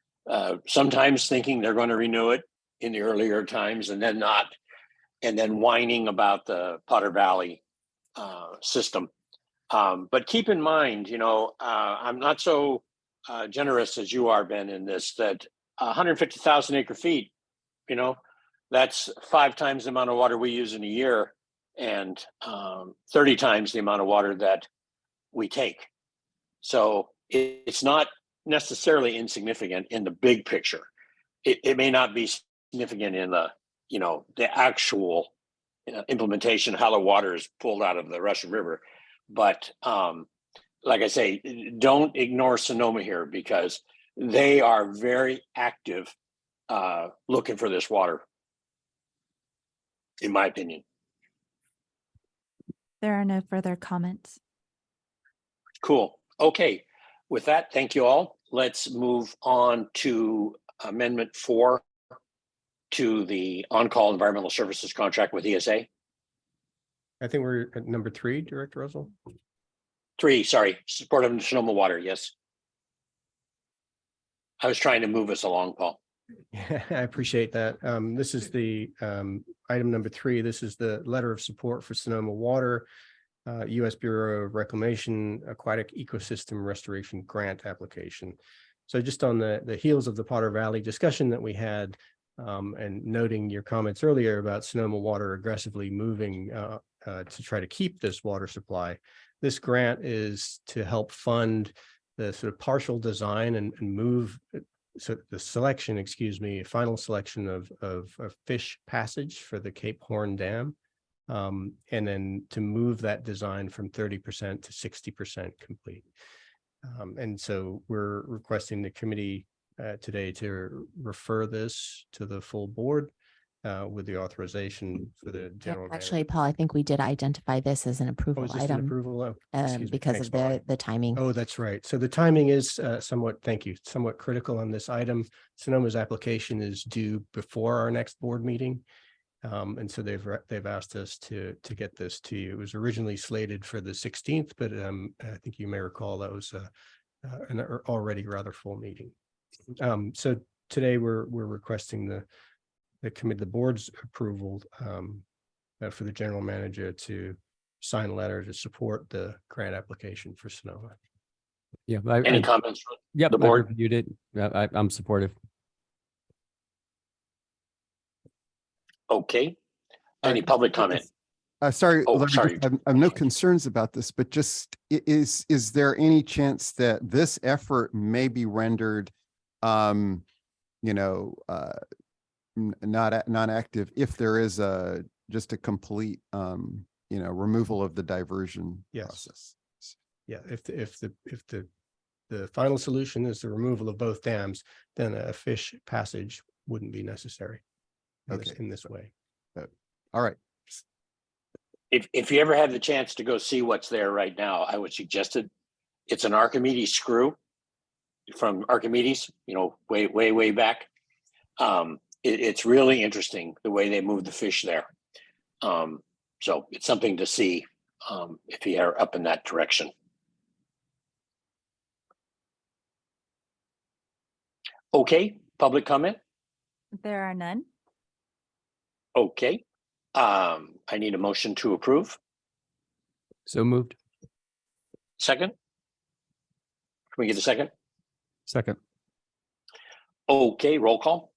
S1: Sometimes thinking they're going to renew it in the earlier times and then not, and then whining about the Potter Valley system. But keep in mind, I'm not so generous as you are, Ben, in this, that 150,000 acre feet, that's 5 times the amount of water we use in a year, and 30 times the amount of water that we take. So it's not necessarily insignificant in the big picture. It may not be significant in the, the actual implementation of how the water is pulled out of the Russian River. But like I say, don't ignore Sonoma here, because they are very active looking for this water, in my opinion.
S2: There are no further comments.
S1: Cool. Okay. With that, thank you all. Let's move on to Amendment 4 to the on-call environmental services contract with ESA.
S6: I think we're at number 3, Director Russell.
S1: 3, sorry, support of Sonoma Water. Yes. I was trying to move us along, Paul.
S6: I appreciate that. This is the item number 3. This is the letter of support for Sonoma Water, U.S. Bureau of Reclamation Aquatic Ecosystem Restoration Grant application. So just on the heels of the Potter Valley discussion that we had, and noting your comments earlier about Sonoma Water aggressively moving to try to keep this water supply, this grant is to help fund the sort of partial design and move, so the selection, final selection of a fish passage for the Cape Horn Dam. And then to move that design from 30% to 60% complete. And so we're requesting the committee today to refer this to the full board with the authorization for the general manager.
S9: Actually, Paul, I think we did identify this as an
S6: Oh,
S9: approval
S6: is this an
S9: item
S6: approval? Oh, excuse me.
S9: because
S6: Thanks,
S9: of
S6: Molly.
S9: the timing.
S6: Oh, that's right. So the timing is somewhat critical on this item. Sonoma's application is due before our next board meeting. And so they've asked us to get this to you. It was originally slated for the 16th, but I think you may recall that was an already rather full meeting. So today we're requesting the board's approval for the general manager to sign a letter to support the grant application for Sonoma.
S3: Yeah.
S1: Any comments from
S3: Yep,
S1: the board?
S3: I reviewed it. I'm supportive.
S1: Okay. Any public comment?
S7: Sorry,
S1: Oh,
S7: Larry,
S1: sorry.
S7: I have no concerns about this, but just is there any chance that this effort may be rendered, you know, not active if there is just a complete, you know, removal of the diversion
S6: Yes.
S7: process?
S6: Yeah, if the final solution is the removal of both dams, then a fish passage wouldn't be necessary
S7: Okay.
S6: in this way.
S7: All right.
S1: If you ever have the chance to go see what's there right now, I would suggest it. It's an Archimedes screw from Archimedes, you know, way back. It's really interesting the way they move the fish there. So it's something to see if you are up in that direction. Okay, public comment.
S2: There are none.
S1: Okay. I need a motion to approve.
S3: So moved.
S1: Second? Can we get a second?
S6: Second.
S1: Okay, roll call.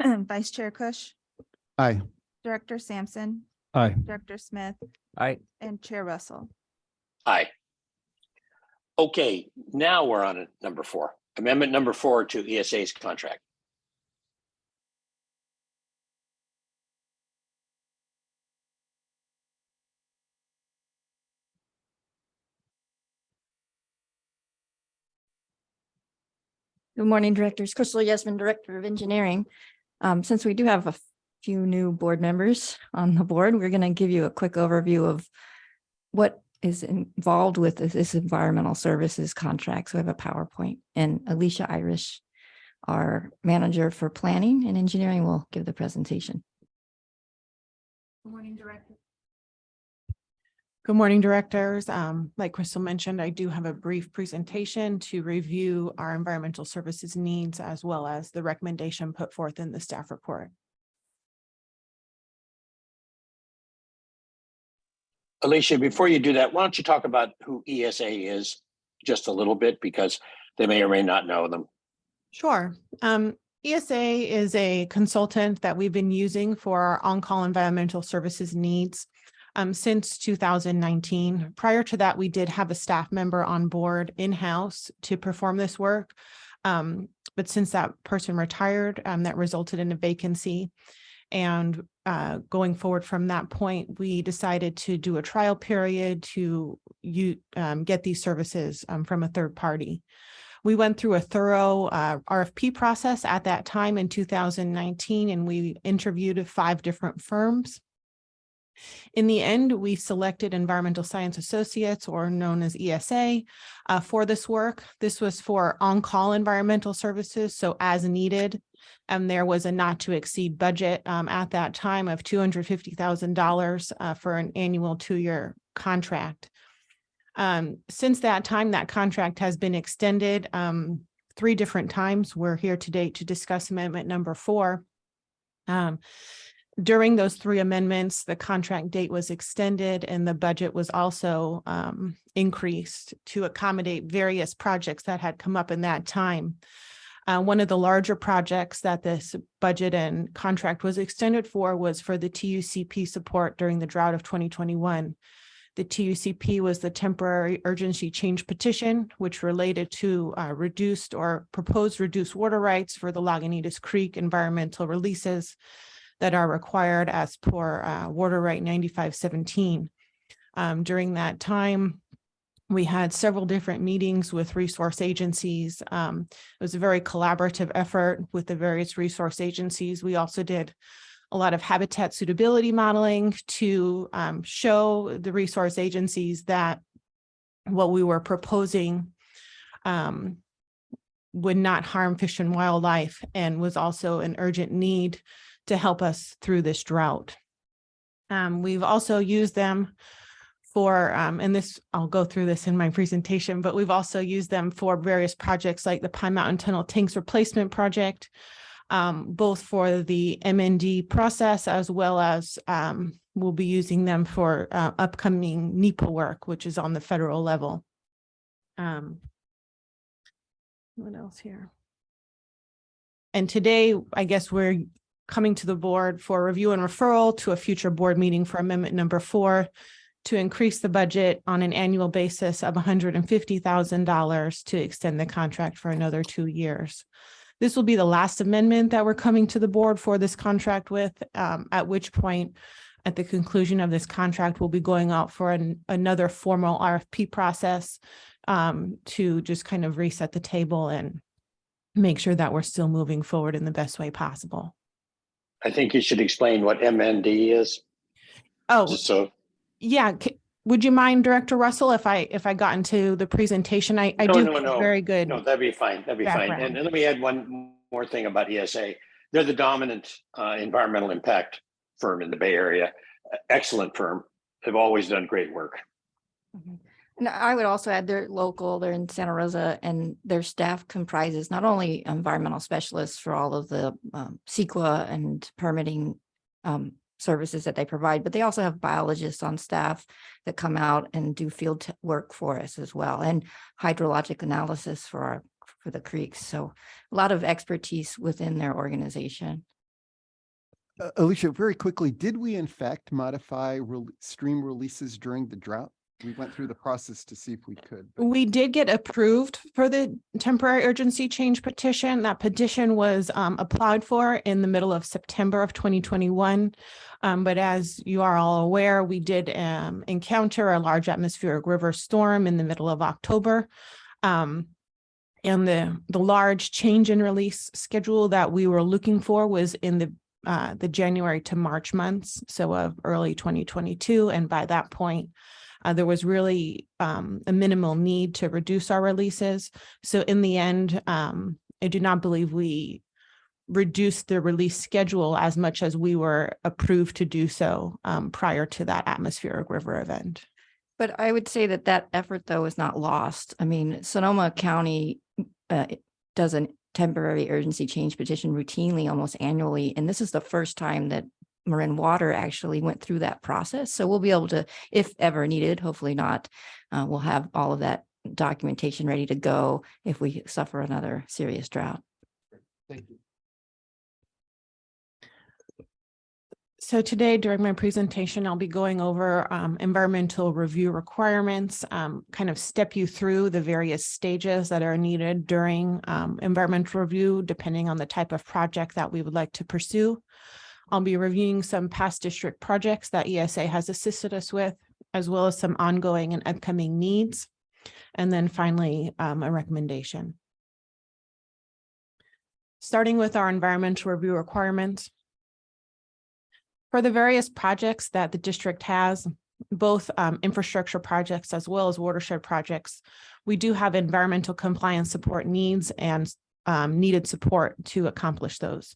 S2: Vice Chair Kush,
S7: Aye.
S2: Director Sampson,
S6: Aye.
S2: Director Smith,
S3: Aye.
S2: and Chair Russell.
S1: Aye. Okay, now we're on number 4. Amendment number 4 to ESA's contract.
S10: Good morning, Directors. Crystal Yesman, Director of Engineering. Since we do have a few new board members on the board, we're going to give you a quick overview of what is involved with this environmental services contract. So we have a PowerPoint, and Alicia Irish, our manager for planning and engineering, will give the presentation.
S9: Good morning, Director.
S11: Good morning, directors. Like Crystal mentioned, I do have a brief presentation to review our environmental services needs as well as the recommendation put forth in the staff report.
S1: Alicia, before you do that, why don't you talk about who ESA is just a little bit, because they may or may not know them.
S11: Sure. ESA is a consultant that we've been using for our on-call environmental services needs since 2019. Prior to that, we did have a staff member on board in-house to perform this work. But since that person retired, that resulted in a vacancy. And going forward from that point, we decided to do a trial period to get these services from a third party. We went through a thorough RFP process at that time in 2019, and we interviewed 5 different firms. In the end, we selected Environmental Science Associates, or known as ESA, for this work. This was for on-call environmental services, so as needed. And there was a not to exceed budget at that time of $250,000 for an annual 2-year contract. Since that time, that contract has been extended 3 different times. We're here today to discuss amendment number 4. During those 3 amendments, the contract date was extended and the budget was also increased to accommodate various projects that had come up in that time. One of the larger projects that this budget and contract was extended for was for the TUCP support during the drought of 2021. The TUCP was the temporary urgency change petition, which related to reduced or proposed reduced water rights for the Lagunitas Creek environmental releases that are required as per Water Right 9517. During that time, we had several different meetings with resource agencies. It was a very collaborative effort with the various resource agencies. We also did a lot of habitat suitability modeling to show the resource agencies that what we were proposing would not harm fish and wildlife, and was also an urgent need to help us through this drought. We've also used them for, and this, I'll go through this in my presentation, but we've also used them for various projects like the Pine Mountain Tunnel Tanks Replacement Project, both for the MND process, as well as we'll be using them for upcoming NEPA work, which is on the federal level. What else here? And today, I guess we're coming to the board for review and referral to a future board meeting for amendment number 4 to increase the budget on an annual basis of $150,000 to extend the contract for another 2 years. This will be the last amendment that we're coming to the board for this contract with, at which point, at the conclusion of this contract, we'll be going out for another formal RFP process to just kind of reset the table and make sure that we're still moving forward in the best way possible.
S1: I think you should explain what MND is.
S11: Oh,
S1: Just so,
S11: yeah. Would you mind, Director Russell, if I got into the presentation? I do have a very good.
S1: no, that'd be fine. That'd be fine.
S11: background.
S1: And let me add one more thing about ESA. They're the dominant environmental impact firm in the Bay Area. Excellent firm. They've always done great work.
S10: And I would also add they're local, they're in Santa Rosa, and their staff comprises not only environmental specialists for all of the CEQA and permitting services that they provide, but they also have biologists on staff that come out and do field work for us as well, and hydrologic analysis for the creeks. So a lot of expertise within their organization.
S7: Alicia, very quickly, did we in fact modify stream releases during the drought? We went through the process to see if we could.
S11: We did get approved for the temporary urgency change petition. That petition was applied for in the middle of September of 2021. But as you are all aware, we did encounter a large atmospheric river storm in the middle of October. And the large change in release schedule that we were looking for was in the January to March months, so of early 2022. And by that point, there was really a minimal need to reduce our releases. So in the end, I do not believe we reduced the release schedule as much as we were approved to do so prior to that atmospheric river event.
S10: But I would say that effort, though, is not lost. I mean, Sonoma County does a temporary urgency change petition routinely, almost annually. And this is the first time that Marin Water actually went through that process. So we'll be able to, if ever needed, hopefully not, we'll have all of that documentation ready to go if we suffer another serious drought.
S7: Thank you.
S11: So today during my presentation, I'll be going over environmental review requirements, kind of step you through the various stages that are needed during environmental review, depending on the type of project that we would like to pursue. I'll be reviewing some past district projects that ESA has assisted us with, as well as some ongoing and upcoming needs. And then finally, a recommendation. Starting with our environmental review requirements. For the various projects that the district has, both infrastructure projects as well as watershed projects, we do have environmental compliance support needs and needed support to accomplish those.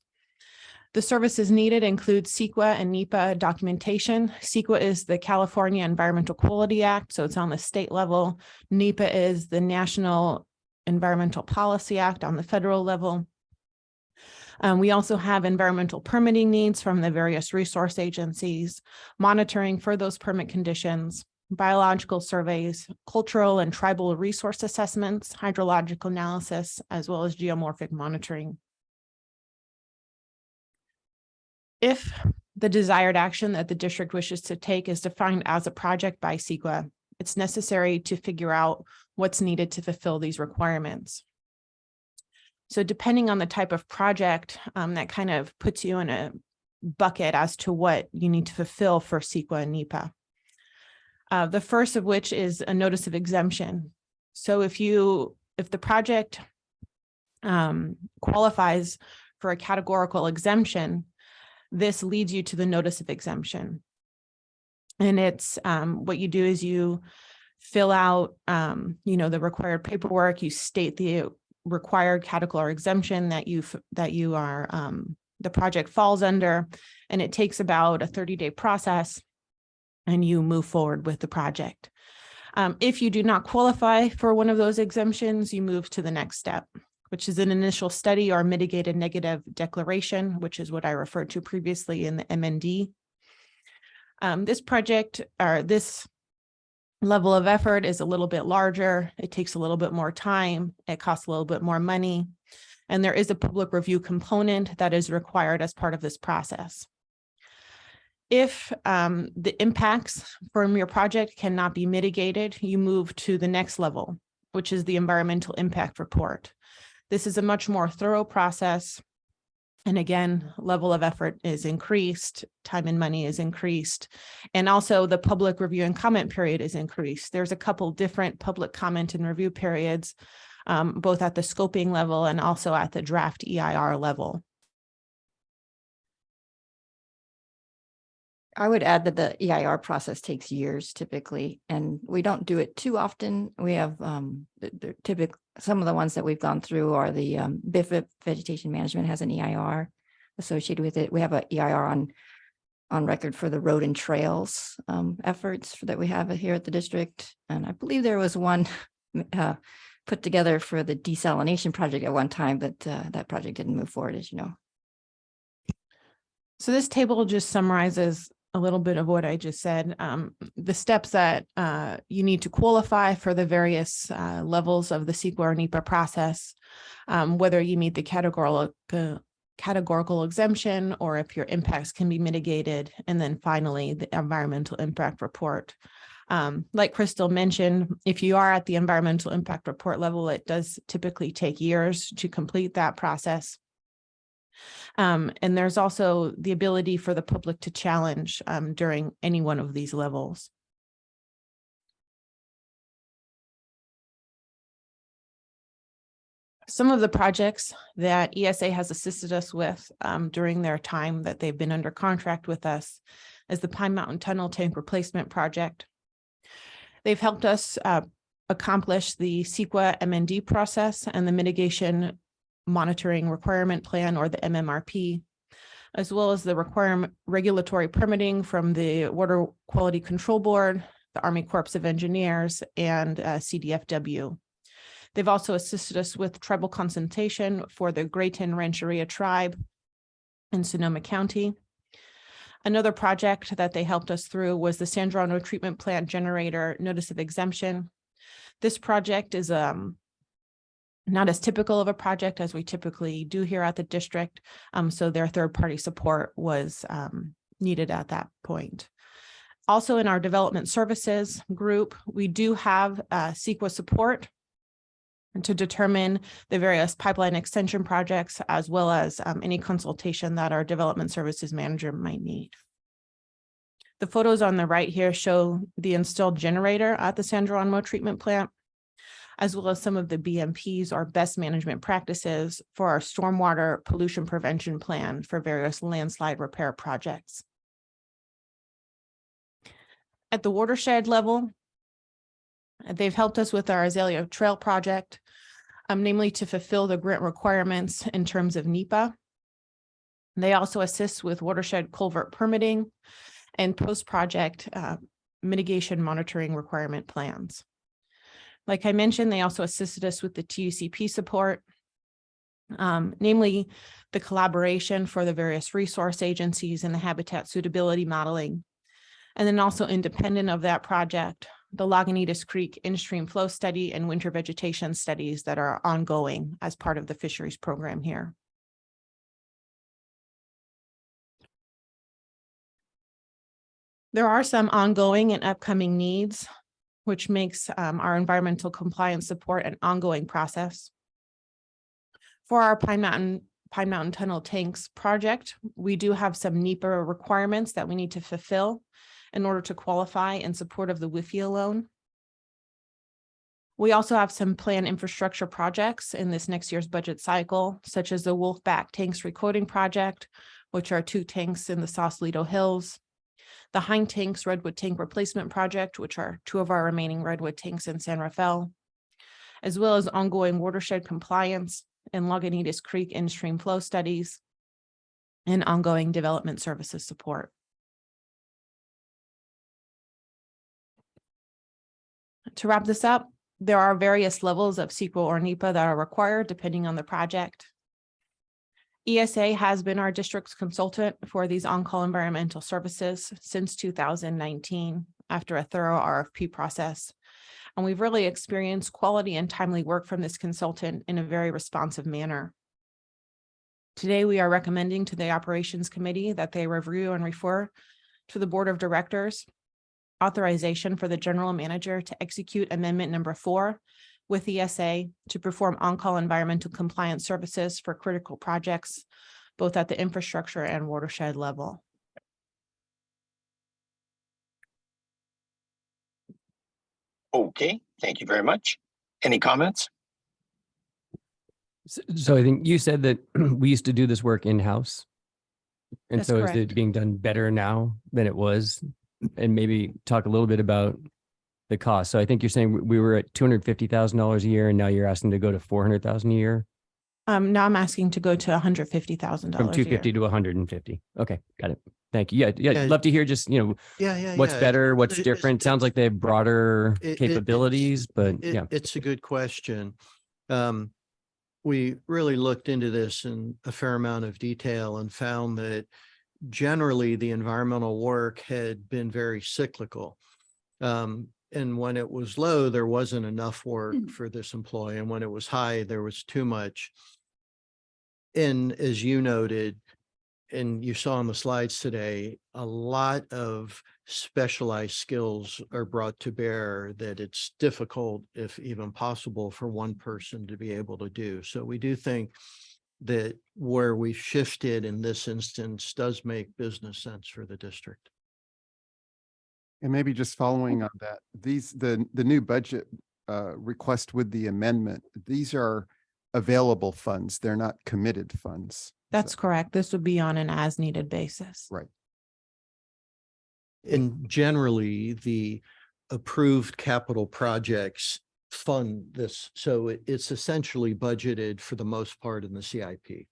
S11: The services needed include CEQA and NEPA documentation. CEQA is the California Environmental Quality Act, so it's on the state level. NEPA is the National Environmental Policy Act on the federal level. We also have environmental permitting needs from the various resource agencies, monitoring for those permit conditions, biological surveys, cultural and tribal resource assessments, hydrological analysis, as well as geomorphic monitoring. If the desired action that the district wishes to take is defined as a project by CEQA, it's necessary to figure out what's needed to fulfill these requirements. So depending on the type of project, that kind of puts you in a bucket as to what you need to fulfill for CEQA and NEPA. The first of which is a notice of exemption. So if the project qualifies for a categorical exemption, this leads you to the notice of exemption. And it's what you do is you fill out, the required paperwork, you state the required category exemption that you are, the project falls under, and it takes about a 30-day process and you move forward with the project. If you do not qualify for one of those exemptions, you move to the next step, which is an initial study or mitigated negative declaration, which is what I referred to previously in the MND. This project or this level of effort is a little bit larger. It takes a little bit more time. It costs a little bit more money. And there is a public review component that is required as part of this process. If the impacts from your project cannot be mitigated, you move to the next level, which is the environmental impact report. This is a much more thorough process. And again, level of effort is increased, time and money is increased, and also the public review and comment period is increased. There's a couple different public comment and review periods, both at the scoping level and also at the draft EIR level.
S10: I would add that the EIR process takes years typically, and we don't do it too often. We have typically some of the ones that we've gone through are the BIFIP Vegetation Management has an EIR associated with it. We have an EIR on record for the road and trails efforts that we have here at the district. And I believe there was one put together for the desalination project at one time, but that project didn't move forward, as you know.
S11: So this table just summarizes a little bit of what I just said, the steps that you need to qualify for the various levels of the CEQA or NEPA process, whether you meet the categorical exemption or if your impacts can be mitigated, and then finally the environmental impact report. Like Crystal mentioned, if you are at the environmental impact report level, it does typically take years to complete that process. And there's also the ability for the public to challenge during any one of these levels. Some of the projects that ESA has assisted us with during their time that they've been under contract with us is the Pine Mountain Tunnel Tank Replacement Project. They've helped us accomplish the CEQA MND process and the Mitigation Monitoring Requirement Plan, or the MMRP, as well as the regulatory permitting from the Water Quality Control Board, the Army Corps of Engineers, and CDFW. They've also assisted us with tribal consultation for the Grayton Rancheria tribe in Sonoma County. Another project that they helped us through was the San Geronimo Treatment Plant Generator Notice of Exemption. This project is not as typical of a project as we typically do here at the district. So their third-party support was needed at that point. Also in our development services group, we do have CEQA support to determine the various pipeline extension projects, as well as any consultation that our development services manager might need. The photos on the right here show the installed generator at the San Geronimo treatment plant, as well as some of the BMPs, or best management practices, for our stormwater pollution prevention plan for various landslide repair projects. At the watershed level, they've helped us with our Azalea Trail project, namely to fulfill the grant requirements in terms of NEPA. They also assist with watershed culvert permitting and post-project mitigation monitoring requirement plans. Like I mentioned, they also assisted us with the TUCP support, namely the collaboration for the various resource agencies and the habitat suitability modeling. And then also independent of that project, the Lagunitas Creek in-stream flow study and winter vegetation studies that are ongoing as part of the fisheries program here. There are some ongoing and upcoming needs, which makes our environmental compliance support an ongoing process. For our Pine Mountain Tunnel Tanks project, we do have some NEPA requirements that we need to fulfill in order to qualify in support of the WIFIA loan. We also have some planned infrastructure projects in this next year's budget cycle, such as the Wolfback Tanks Recoating Project, which are 2 tanks in the Sausalito Hills, the Hind Tanks Redwood Tank Replacement Project, which are 2 of our remaining redwood tanks in San Rafael, as well as ongoing watershed compliance and Lagunitas Creek in-stream flow studies and ongoing development services support. To wrap this up, there are various levels of CEQA or NEPA that are required depending on the project. ESA has been our district's consultant for these on-call environmental services since 2019 after a thorough RFP process. And we've really experienced quality and timely work from this consultant in a very responsive manner. Today, we are recommending to the Operations Committee that they review and refer to the Board of Directors authorization for the General Manager to execute Amendment Number 4 with ESA to perform on-call environmental compliance services for critical projects, both at the infrastructure and watershed level.
S1: Okay, thank you very much. Any comments?
S3: So I think you said that we used to do this work in-house. And
S11: That's
S3: so is
S11: correct.
S3: it being done better now than it was? And maybe talk a little bit about the cost. So I think you're saying we were at $250,000 a year and now you're asking to go to 400,000 a year,
S11: Now I'm asking to go to $150,000
S3: from
S11: a year.
S3: 250 to 150. Okay, got it. Thank you. Yeah,
S8: Yeah.
S3: love to hear just,
S8: Yeah.
S3: what's better, what's
S8: It-
S3: different. Sounds like they have broader
S8: it's-
S3: capabilities, but yeah.
S8: It's a good question. We really looked into this in a fair amount of detail and found that generally the environmental work had been very cyclical. And when it was low, there wasn't enough work for this employee. And when it was high, there was too much. And as you noted, and you saw on the slides today, a lot of specialized skills are brought to bear that it's difficult, if even possible, for one person to be able to do. So we do think that where we shifted in this instance does make business sense for the district.
S7: And maybe just following on that, the new budget request with the amendment, these are available funds. They're not committed funds.
S11: That's correct. This would be on an as-needed basis.
S7: Right.
S8: And generally, the approved capital projects fund this. So it's essentially budgeted for the most part in the CIP.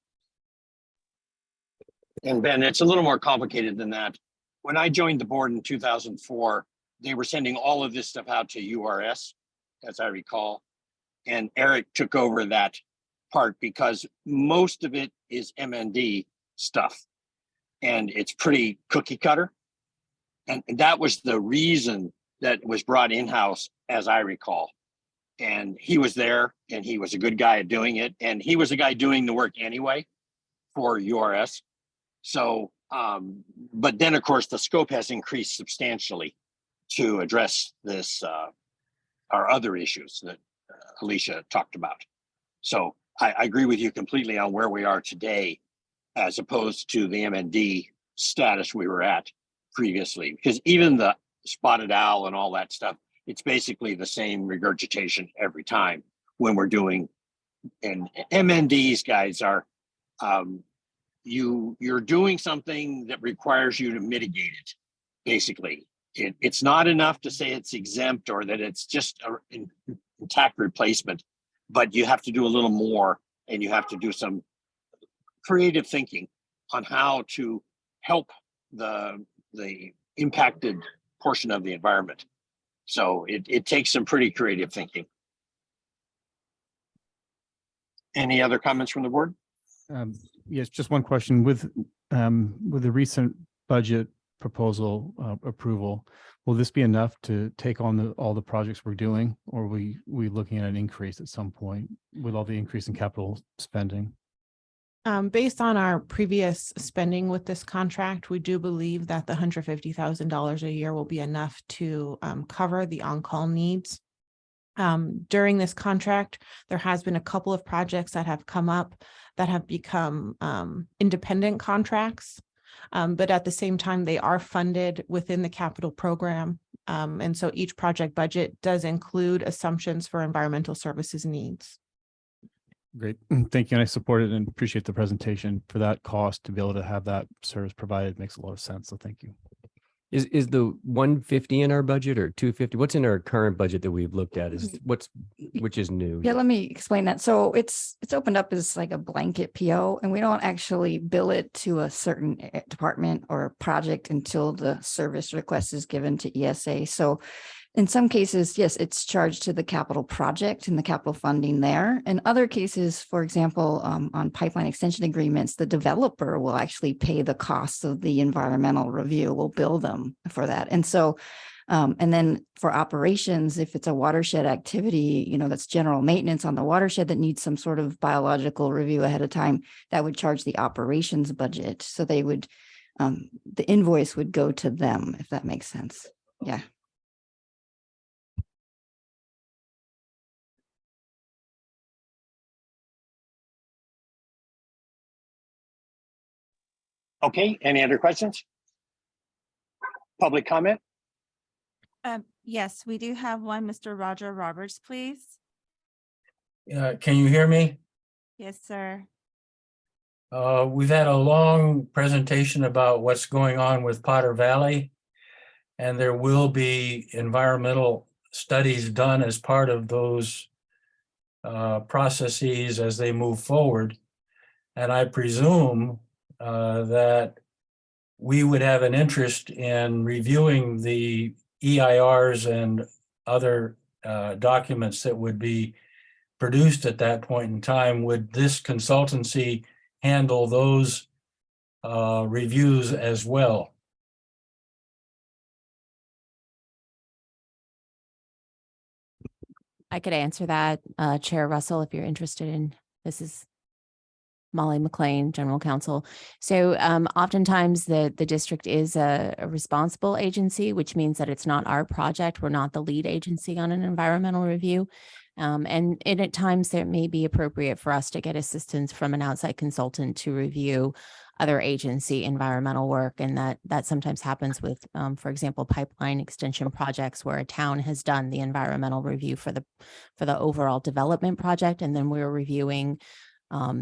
S1: And Ben, it's a little more complicated than that. When I joined the board in 2004, they were sending all of this stuff out to URS, as I recall. And Eric took over that part because most of it is MND stuff. And it's pretty cookie cutter. And that was the reason that was brought in-house, as I recall. And he was there and he was a good guy at doing it. And he was the guy doing the work anyway for URS. So, but then of course, the scope has increased substantially to address this, our other issues that Alicia talked about. So I agree with you completely on where we are today, as opposed to the MND status we were at previously, because even the spotted owl and all that stuff, it's basically the same regurgitation every time when we're doing, and MNDs guys are, you're doing something that requires you to mitigate it. Basically, it's not enough to say it's exempt or that it's just an intact replacement, but you have to do a little more and you have to do some creative thinking on how to help the impacted portion of the environment. So it takes some pretty creative thinking. Any other comments from the board?
S12: Yes, just one question. With the recent budget proposal approval, will this be enough to take on all the projects we're doing, or are we looking at an increase at some point with all the increase in capital spending?
S11: Based on our previous spending with this contract, we do believe that the $150,000 a year will be enough to cover the on-call needs. During this contract, there has been a couple of projects that have come up that have become independent contracts. But at the same time, they are funded within the capital program. And so each project budget does include assumptions for environmental services needs.
S12: Great. Thank you. And I support it and appreciate the presentation. For that cost to be able to have that service provided makes a lot of sense. So thank you.
S3: Is the 150 in our budget or 250? What's in our current budget that we've looked at? Which is new?
S10: Yeah, let me explain that. So it's opened up as like a blanket PO, and we don't actually bill it to a certain department or project until the service request is given to ESA. So in some cases, yes, it's charged to the capital project and the capital funding there. In other cases, for example, on pipeline extension agreements, the developer will actually pay the costs of the environmental review. We'll bill them for that. And so And then for operations, if it's a watershed activity, that's general maintenance on the watershed that needs some sort of biological review ahead of time, that would charge the operations budget. So they would, the invoice would go to them, if that makes sense. Yeah.
S1: Okay, any other questions? Public comment?
S2: Yes, we do have one. Mr. Roger Roberts, please.
S4: Can you hear me?
S2: Yes, sir.
S4: We've had a long presentation about what's going on with Potter Valley. And there will be environmental studies done as part of those processes as they move forward. And I presume that we would have an interest in reviewing the EIRs and other documents that would be produced at that point in time. Would this consultancy handle those reviews as well?
S9: I could answer that, Chair Russell, if you're interested in, this is Molly McLean, General Counsel. So oftentimes the district is a responsible agency, which means that it's not our project. We're not the lead agency on an environmental review. And at times there may be appropriate for us to get assistance from an outside consultant to review other agency environmental work. And that sometimes happens with, for example, pipeline extension projects where a town has done the environmental review for the overall development project. And then we're reviewing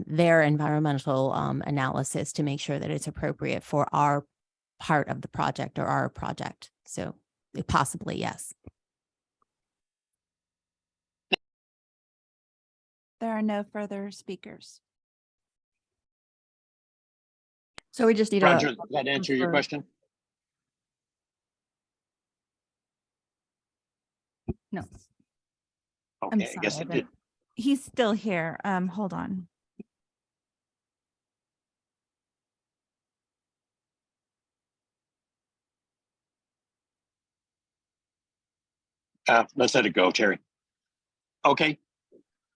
S9: their environmental analysis to make sure that it's appropriate for our part of the project or our project. So possibly, yes.
S2: There are no further speakers.
S10: So we just need
S1: Roger, does that answer your
S10: for-
S1: question?
S10: No.
S2: I'm
S1: Okay, I guess it
S2: sorry,
S1: did.
S2: but he's still here. Hold on.
S1: Let's let it go, Terry. Okay,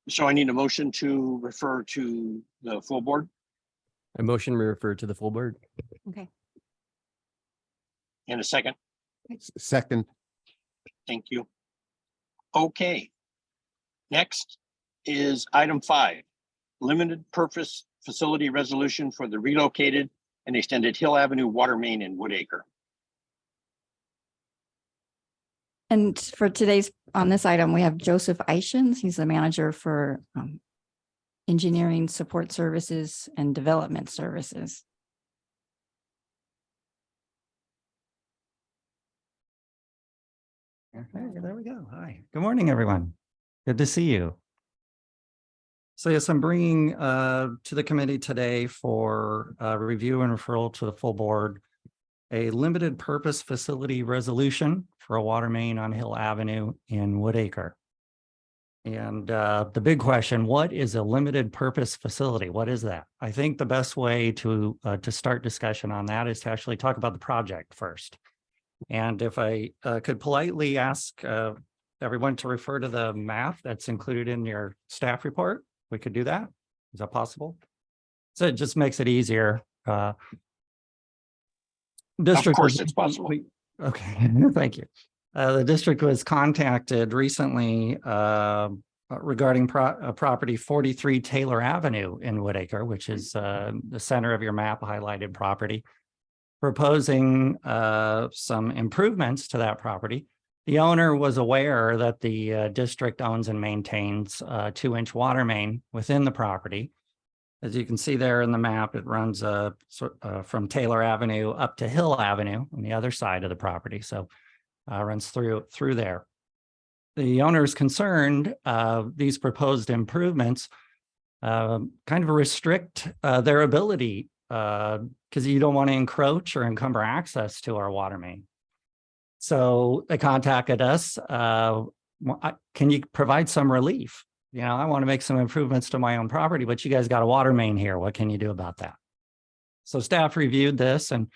S1: so I need a motion to refer to the full board.
S3: A motion to refer to the full board.
S9: Okay.
S1: In a second.
S7: Second,
S1: Thank you. Okay. Next is item 5, limited purpose facility resolution for the relocated and extended Hill Avenue water main in Woodacre.
S10: And for today's, on this item, we have Joseph Ishins. He's the manager for engineering support services and development services.
S13: Okay, there we go. Hi, good morning, everyone. Good to see you. So yes, I'm bringing to the committee today for review and referral to the full board a limited purpose facility resolution for a water main on Hill Avenue in Woodacre. And the big question, what is a limited purpose facility? What is that? I think the best way to start discussion on that is to actually talk about the project first. And if I could politely ask everyone to refer to the map that's included in your staff report, we could do that. Is that possible? So it just makes it easier.
S1: Of course it's possible.
S13: Okay, thank you. The district was contacted recently regarding property 43 Taylor Avenue in Woodacre, which is the center of your map highlighted property, proposing some improvements to that property. The owner was aware that the district owns and maintains a 2-inch water main within the property. As you can see there in the map, it runs from Taylor Avenue up to Hill Avenue on the other side of the property. So runs through there. The owner is concerned these proposed improvements kind of restrict their ability because you don't want to encroach or encumber access to our water main. So they contacted us. Can you provide some relief? You know, I want to make some improvements to my own property, but you guys got a water main here. What can you do about that? So staff reviewed this and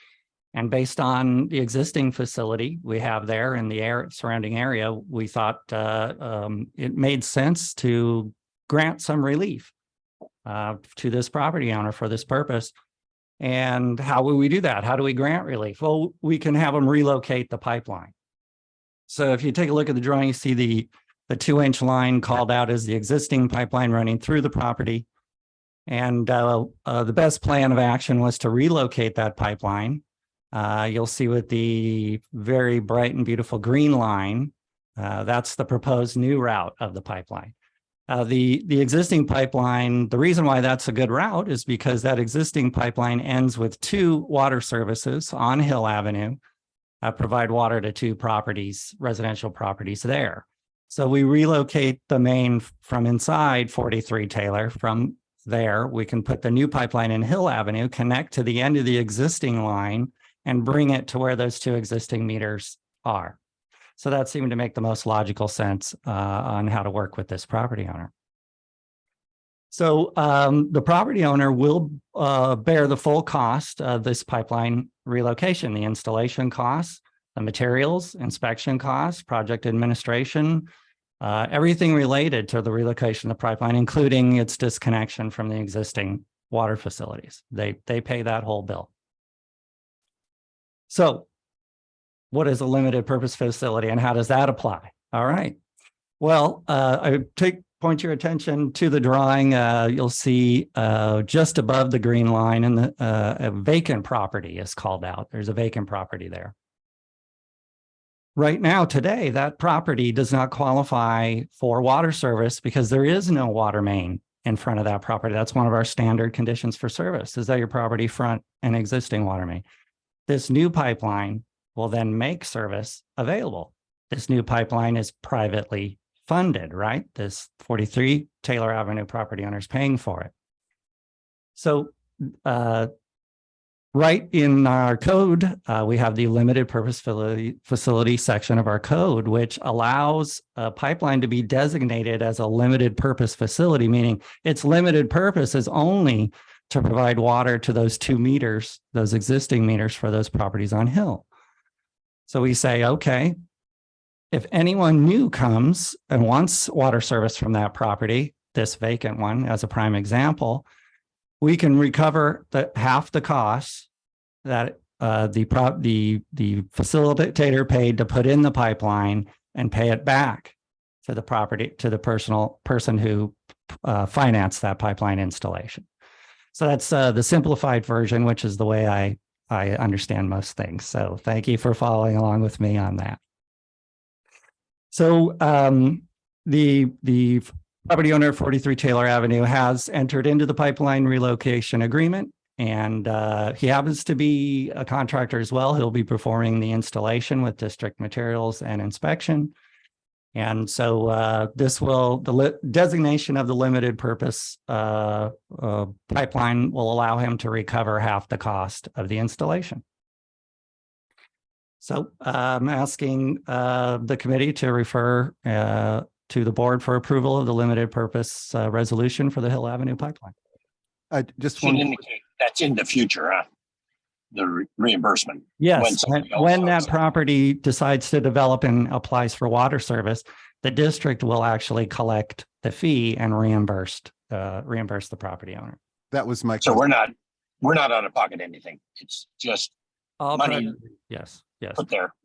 S13: And based on the existing facility we have there in the surrounding area, we thought it made sense to grant some relief to this property owner for this purpose. And how will we do that? How do we grant relief? Well, we can have them relocate the pipeline. So if you take a look at the drawing, you see the 2-inch line called out as the existing pipeline running through the property. And the best plan of action was to relocate that pipeline. You'll see with the very bright and beautiful green line, that's the proposed new route of the pipeline. The existing pipeline, the reason why that's a good route is because that existing pipeline ends with 2 water services on Hill Avenue, provide water to 2 properties, residential properties there. So we relocate the main from inside 43 Taylor. From there, we can put the new pipeline in Hill Avenue, connect to the end of the existing line, and bring it to where those 2 existing meters are. So that seemed to make the most logical sense on how to work with this property owner. So the property owner will bear the full cost of this pipeline relocation, the installation costs, the materials, inspection costs, project administration, everything related to the relocation of the pipeline, including its disconnection from the existing water facilities. They pay that whole bill. So what is a limited purpose facility and how does that apply? All right. Well, I point your attention to the drawing. You'll see just above the green line and a vacant property is called out. There's a vacant property there. Right now, today, that property does not qualify for water service because there is no water main in front of that property. That's one of our standard conditions for service, is that your property front an existing water main. This new pipeline will then make service available. This new pipeline is privately funded, right? This 43 Taylor Avenue property owner is paying for it. So right in our code, we have the limited purpose facility section of our code, which allows a pipeline to be designated as a limited purpose facility, meaning its limited purpose is only to provide water to those 2 meters, those existing meters for those properties on Hill. So we say, okay, if anyone new comes and wants water service from that property, this vacant one as a prime example, we can recover half the costs that the facilitator paid to put in the pipeline and pay it back to the property, to the person who financed that pipeline installation. So that's the simplified version, which is the way I understand most things. So thank you for following along with me on that. So the property owner of 43 Taylor Avenue has entered into the pipeline relocation agreement, and he happens to be a contractor as well. He'll be performing the installation with district materials and inspection. And so the designation of the limited purpose pipeline will allow him to recover half the cost of the installation. So I'm asking the committee to refer to the board for approval of the limited purpose resolution for the Hill Avenue pipeline.
S7: Just
S1: Should indicate that's in the future, huh? The reimbursement.
S13: Yes,
S1: somebody else
S13: when
S1: owns
S13: that
S1: it.
S13: property decides to develop and applies for water service, the district will actually collect the fee and reimburse the property owner.
S7: That was my.
S1: So we're not out of pocket anything. It's just money
S13: Yes, yes.
S1: put there.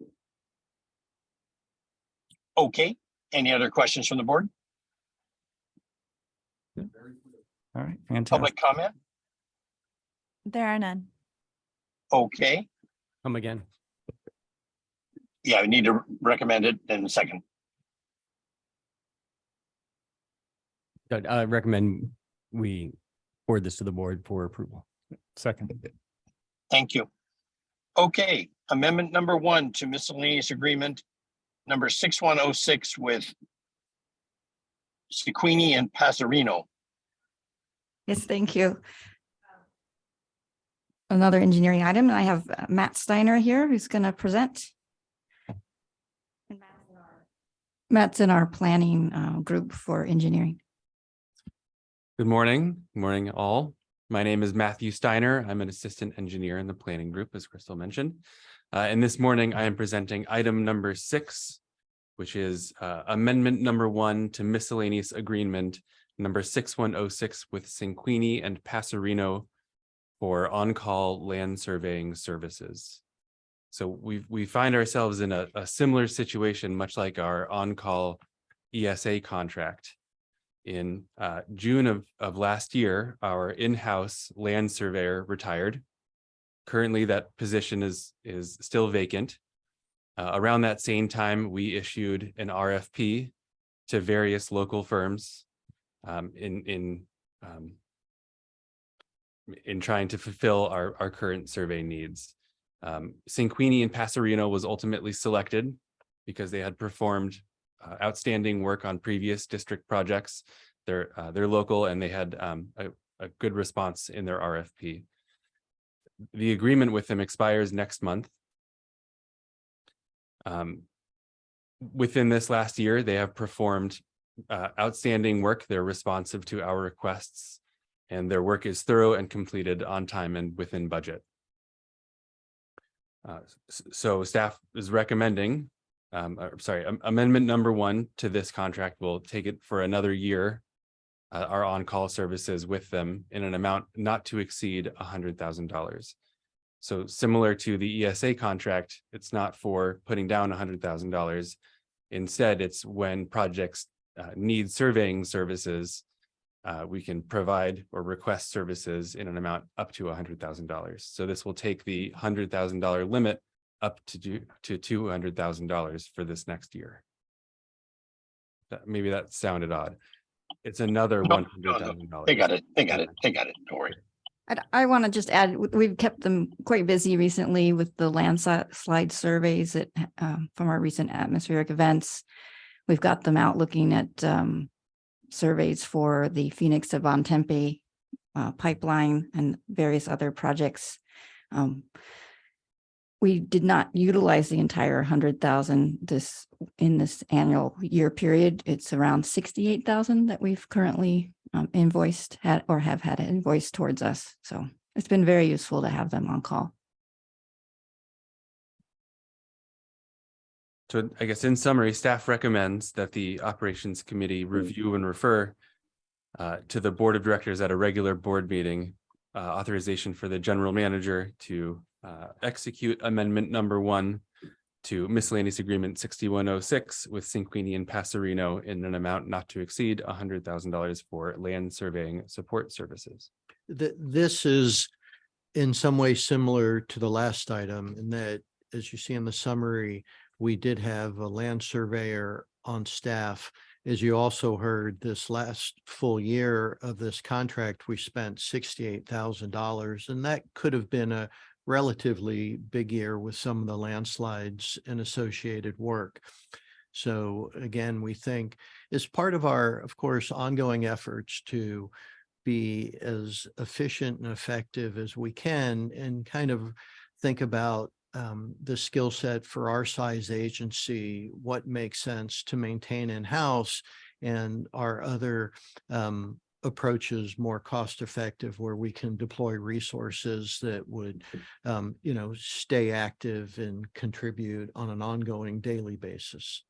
S1: Okay. Any other questions from the board?
S13: All right, fantastic.
S1: Public comment?
S2: There are none.
S1: Okay.
S3: Come again.
S1: Yeah, we need to recommend it in a second.
S3: I recommend we forward this to the board for approval.
S12: Second.
S1: Thank you. Okay, amendment number 1 to miscellaneous agreement number 6106 with Sequini and Passarino.
S10: Yes, thank you. Another engineering item, and I have Matt Steiner here who's going to present. Matt's in our planning group for engineering.
S14: Good morning. Good morning, all. My name is Matthew Steiner. I'm an assistant engineer in the planning group, as Crystal mentioned. And this morning I am presenting item number 6, which is amendment number 1 to miscellaneous agreement number 6106 with Cinquini and Passerino for on-call land surveying services. So we find ourselves in a similar situation, much like our on-call ESA contract. In June of last year, our in-house land surveyor retired. Currently, that position is still vacant. Around that same time, we issued an RFP to various local firms in trying to fulfill our current survey needs. Cinquini and Passerino was ultimately selected because they had performed outstanding work on previous district projects. They're local and they had a good response in their RFP. The agreement with them expires next month. Within this last year, they have performed outstanding work. They're responsive to our requests, and their work is thorough and completed on time and within budget. So staff is recommending, amendment number 1 to this contract will take it for another year, our on-call services with them in an amount not to exceed $100,000. So similar to the ESA contract, it's not for putting down $100,000. Instead, it's when projects need surveying services, we can provide or request services in an amount up to $100,000. So this will take the $100,000 limit up to $200,000 for this next year. Maybe that sounded odd. It's another $100,000.
S1: They got it. Don't worry.
S10: I want to just add, we've kept them quite busy recently with the landslide surveys that, from our recent atmospheric events. We've got them out looking at surveys for the Phoenix to Von Tempe pipeline and various other projects. We did not utilize the entire 100,000 in this annual year period. It's around 68,000 that we've currently invoiced or have had invoiced towards us. So it's been very useful to have them on call.
S14: So I guess in summary, staff recommends that the operations committee review and refer to the board of directors at a regular board meeting, authorization for the general manager to execute amendment number 1 to miscellaneous agreement 6106 with Cinquini and Passerino in an amount not to exceed $100,000 for land surveying support services.
S8: This is in some way similar to the last item in that, as you see in the summary, we did have a land surveyor on staff. As you also heard, this last full year of this contract, we spent $68,000, and that could have been a relatively big year with some of the landslides and associated work. So again, we think as part of our, of course, ongoing efforts to be as efficient and effective as we can and kind of think about the skill set for our size agency, what makes sense to maintain in-house, and our other approaches more cost effective where we can deploy resources that would stay active and contribute on an ongoing daily basis.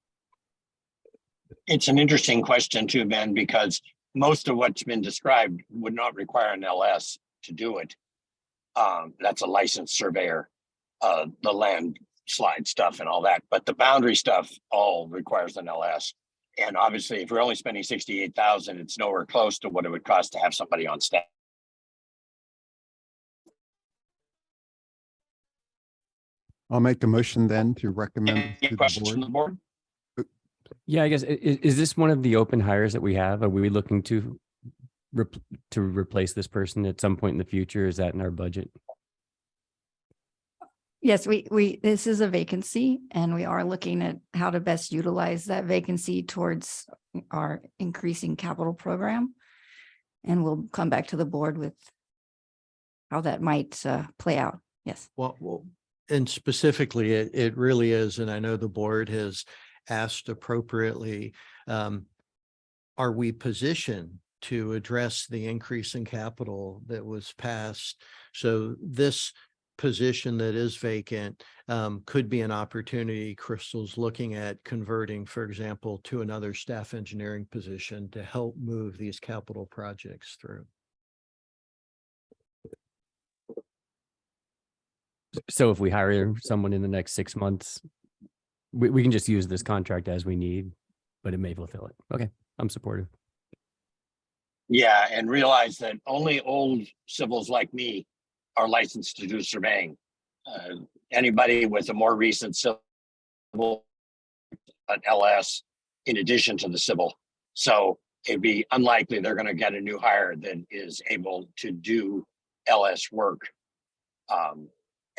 S1: It's an interesting question too, Ben, because most of what's been described would not require an LS to do it. That's a licensed surveyor, the landslide stuff and all that, but the boundary stuff all requires an LS. And obviously, if we're only spending 68,000, it's nowhere close to what it would cost to have somebody on staff.
S7: I'll make a motion then to recommend
S1: Any
S7: to the
S1: questions from the
S7: board.
S1: board?
S3: Yeah, I guess, is this one of the open hires that we have? Are we looking to replace this person at some point in the future? Is that in our budget?
S10: Yes, this is a vacancy and we are looking at how to best utilize that vacancy towards our increasing capital program. And we'll come back to the board with how that might play out. Yes.
S8: Well, and specifically, it really is, and I know the board has asked appropriately, are we positioned to address the increase in capital that was passed. So this position that is vacant could be an opportunity. Crystal's looking at converting, for example, to another staff engineering position to help move these capital projects through.
S3: So if we hire someone in the next 6 months, we can just use this contract as we need, but it may fulfill it. Okay, I'm supportive.
S1: Yeah, and realize that only old civils like me are licensed to do surveying. Anybody with a more recent civil, an LS, in addition to the civil. So it'd be unlikely they're going to get a new hire that is able to do LS work.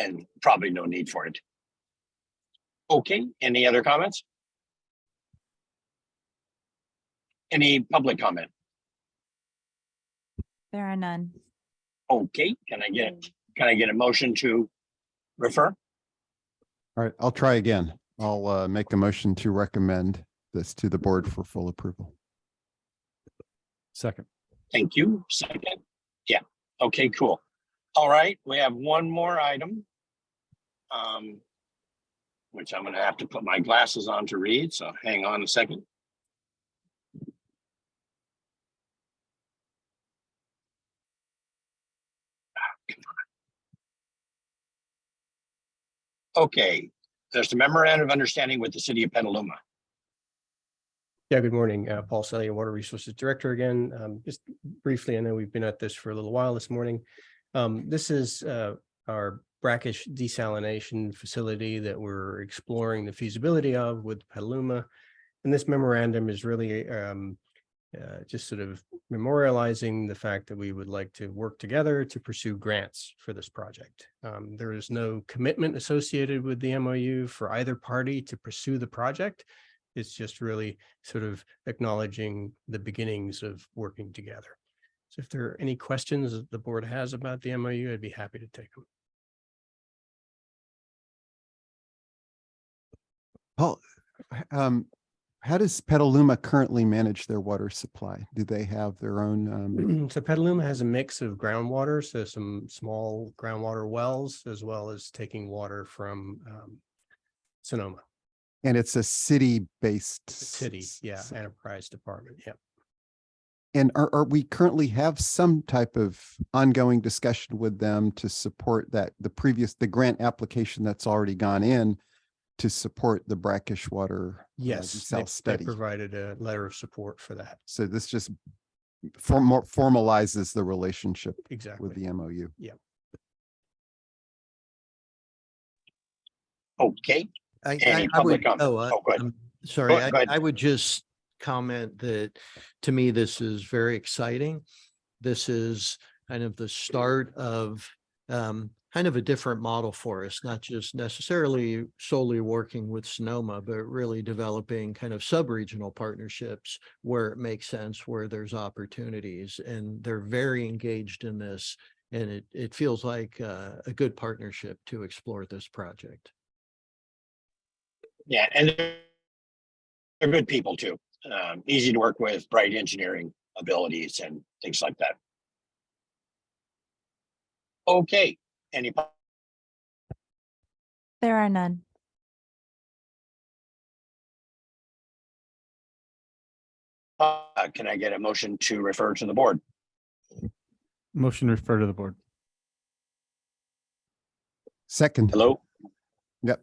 S1: And probably no need for it. Okay, any other comments? Any public comment?
S2: There are none.
S1: Okay, can I get a motion to refer?
S7: All right, I'll try again. I'll make a motion to recommend this to the board for full approval.
S12: Second.
S1: Thank you. Second. Yeah. Okay, cool. All right, we have one more item. Which I'm gonna have to put my glasses on to read, so hang on a second. Okay, there's the memorandum of understanding with the city of Petaluma.
S6: Yeah, good morning. Paul Selly, Water Resources Director again. Just briefly, I know we've been at this for a little while this morning. This is our brackish desalination facility that we're exploring the feasibility of with Petaluma. And this memorandum is really just sort of memorializing the fact that we would like to work together to pursue grants for this project. There is no commitment associated with the MOU for either party to pursue the project. It's just really sort of acknowledging the beginnings of working together. So if there are any questions that the board has about the MOU, I'd be happy to take them.
S7: Paul, how does Petaluma currently manage their water supply? Do they have their own?
S6: So Petaluma has a mix of groundwater, so some small groundwater wells, as well as taking water from Sonoma.
S7: And it's a city-based.
S6: City, yeah, enterprise department, yeah.
S7: And are we currently have some type of ongoing discussion with them to support that the grant application that's already gone in to support the brackish water?
S6: Yes, they
S7: study.
S6: provided a letter of support for that.
S7: So this just formalizes the relationship
S6: Exactly.
S7: with the MOU.
S6: Yeah.
S1: Okay. Any
S8: I would,
S1: public comment? Oh, go ahead.
S8: I'm sorry,
S1: Go ahead.
S8: I would just comment that to me, this is very exciting. This is kind of the start of kind of a different model for us, not just necessarily solely working with Sonoma, but really developing kind of sub-regional partnerships where it makes sense, where there's opportunities, and they're very engaged in this. And it feels like a good partnership to explore this project.
S1: Yeah, and they're good people too. Easy to work with, bright engineering abilities and things like that. Okay, any?
S2: There are none.
S1: Can I get a motion to refer to the board?
S12: Motion to refer to the board.
S7: Second.
S1: Hello?
S7: Yep.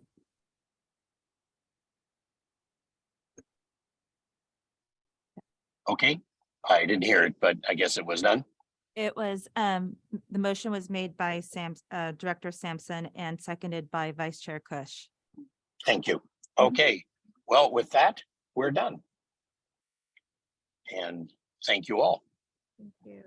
S1: Okay, I didn't hear it, but I guess it was done.
S2: It was, the motion was made by Director Sampson and seconded by Vice Chair Kush.
S1: Thank you. Okay, well, with that, we're done. And thank you all.
S2: Thank you.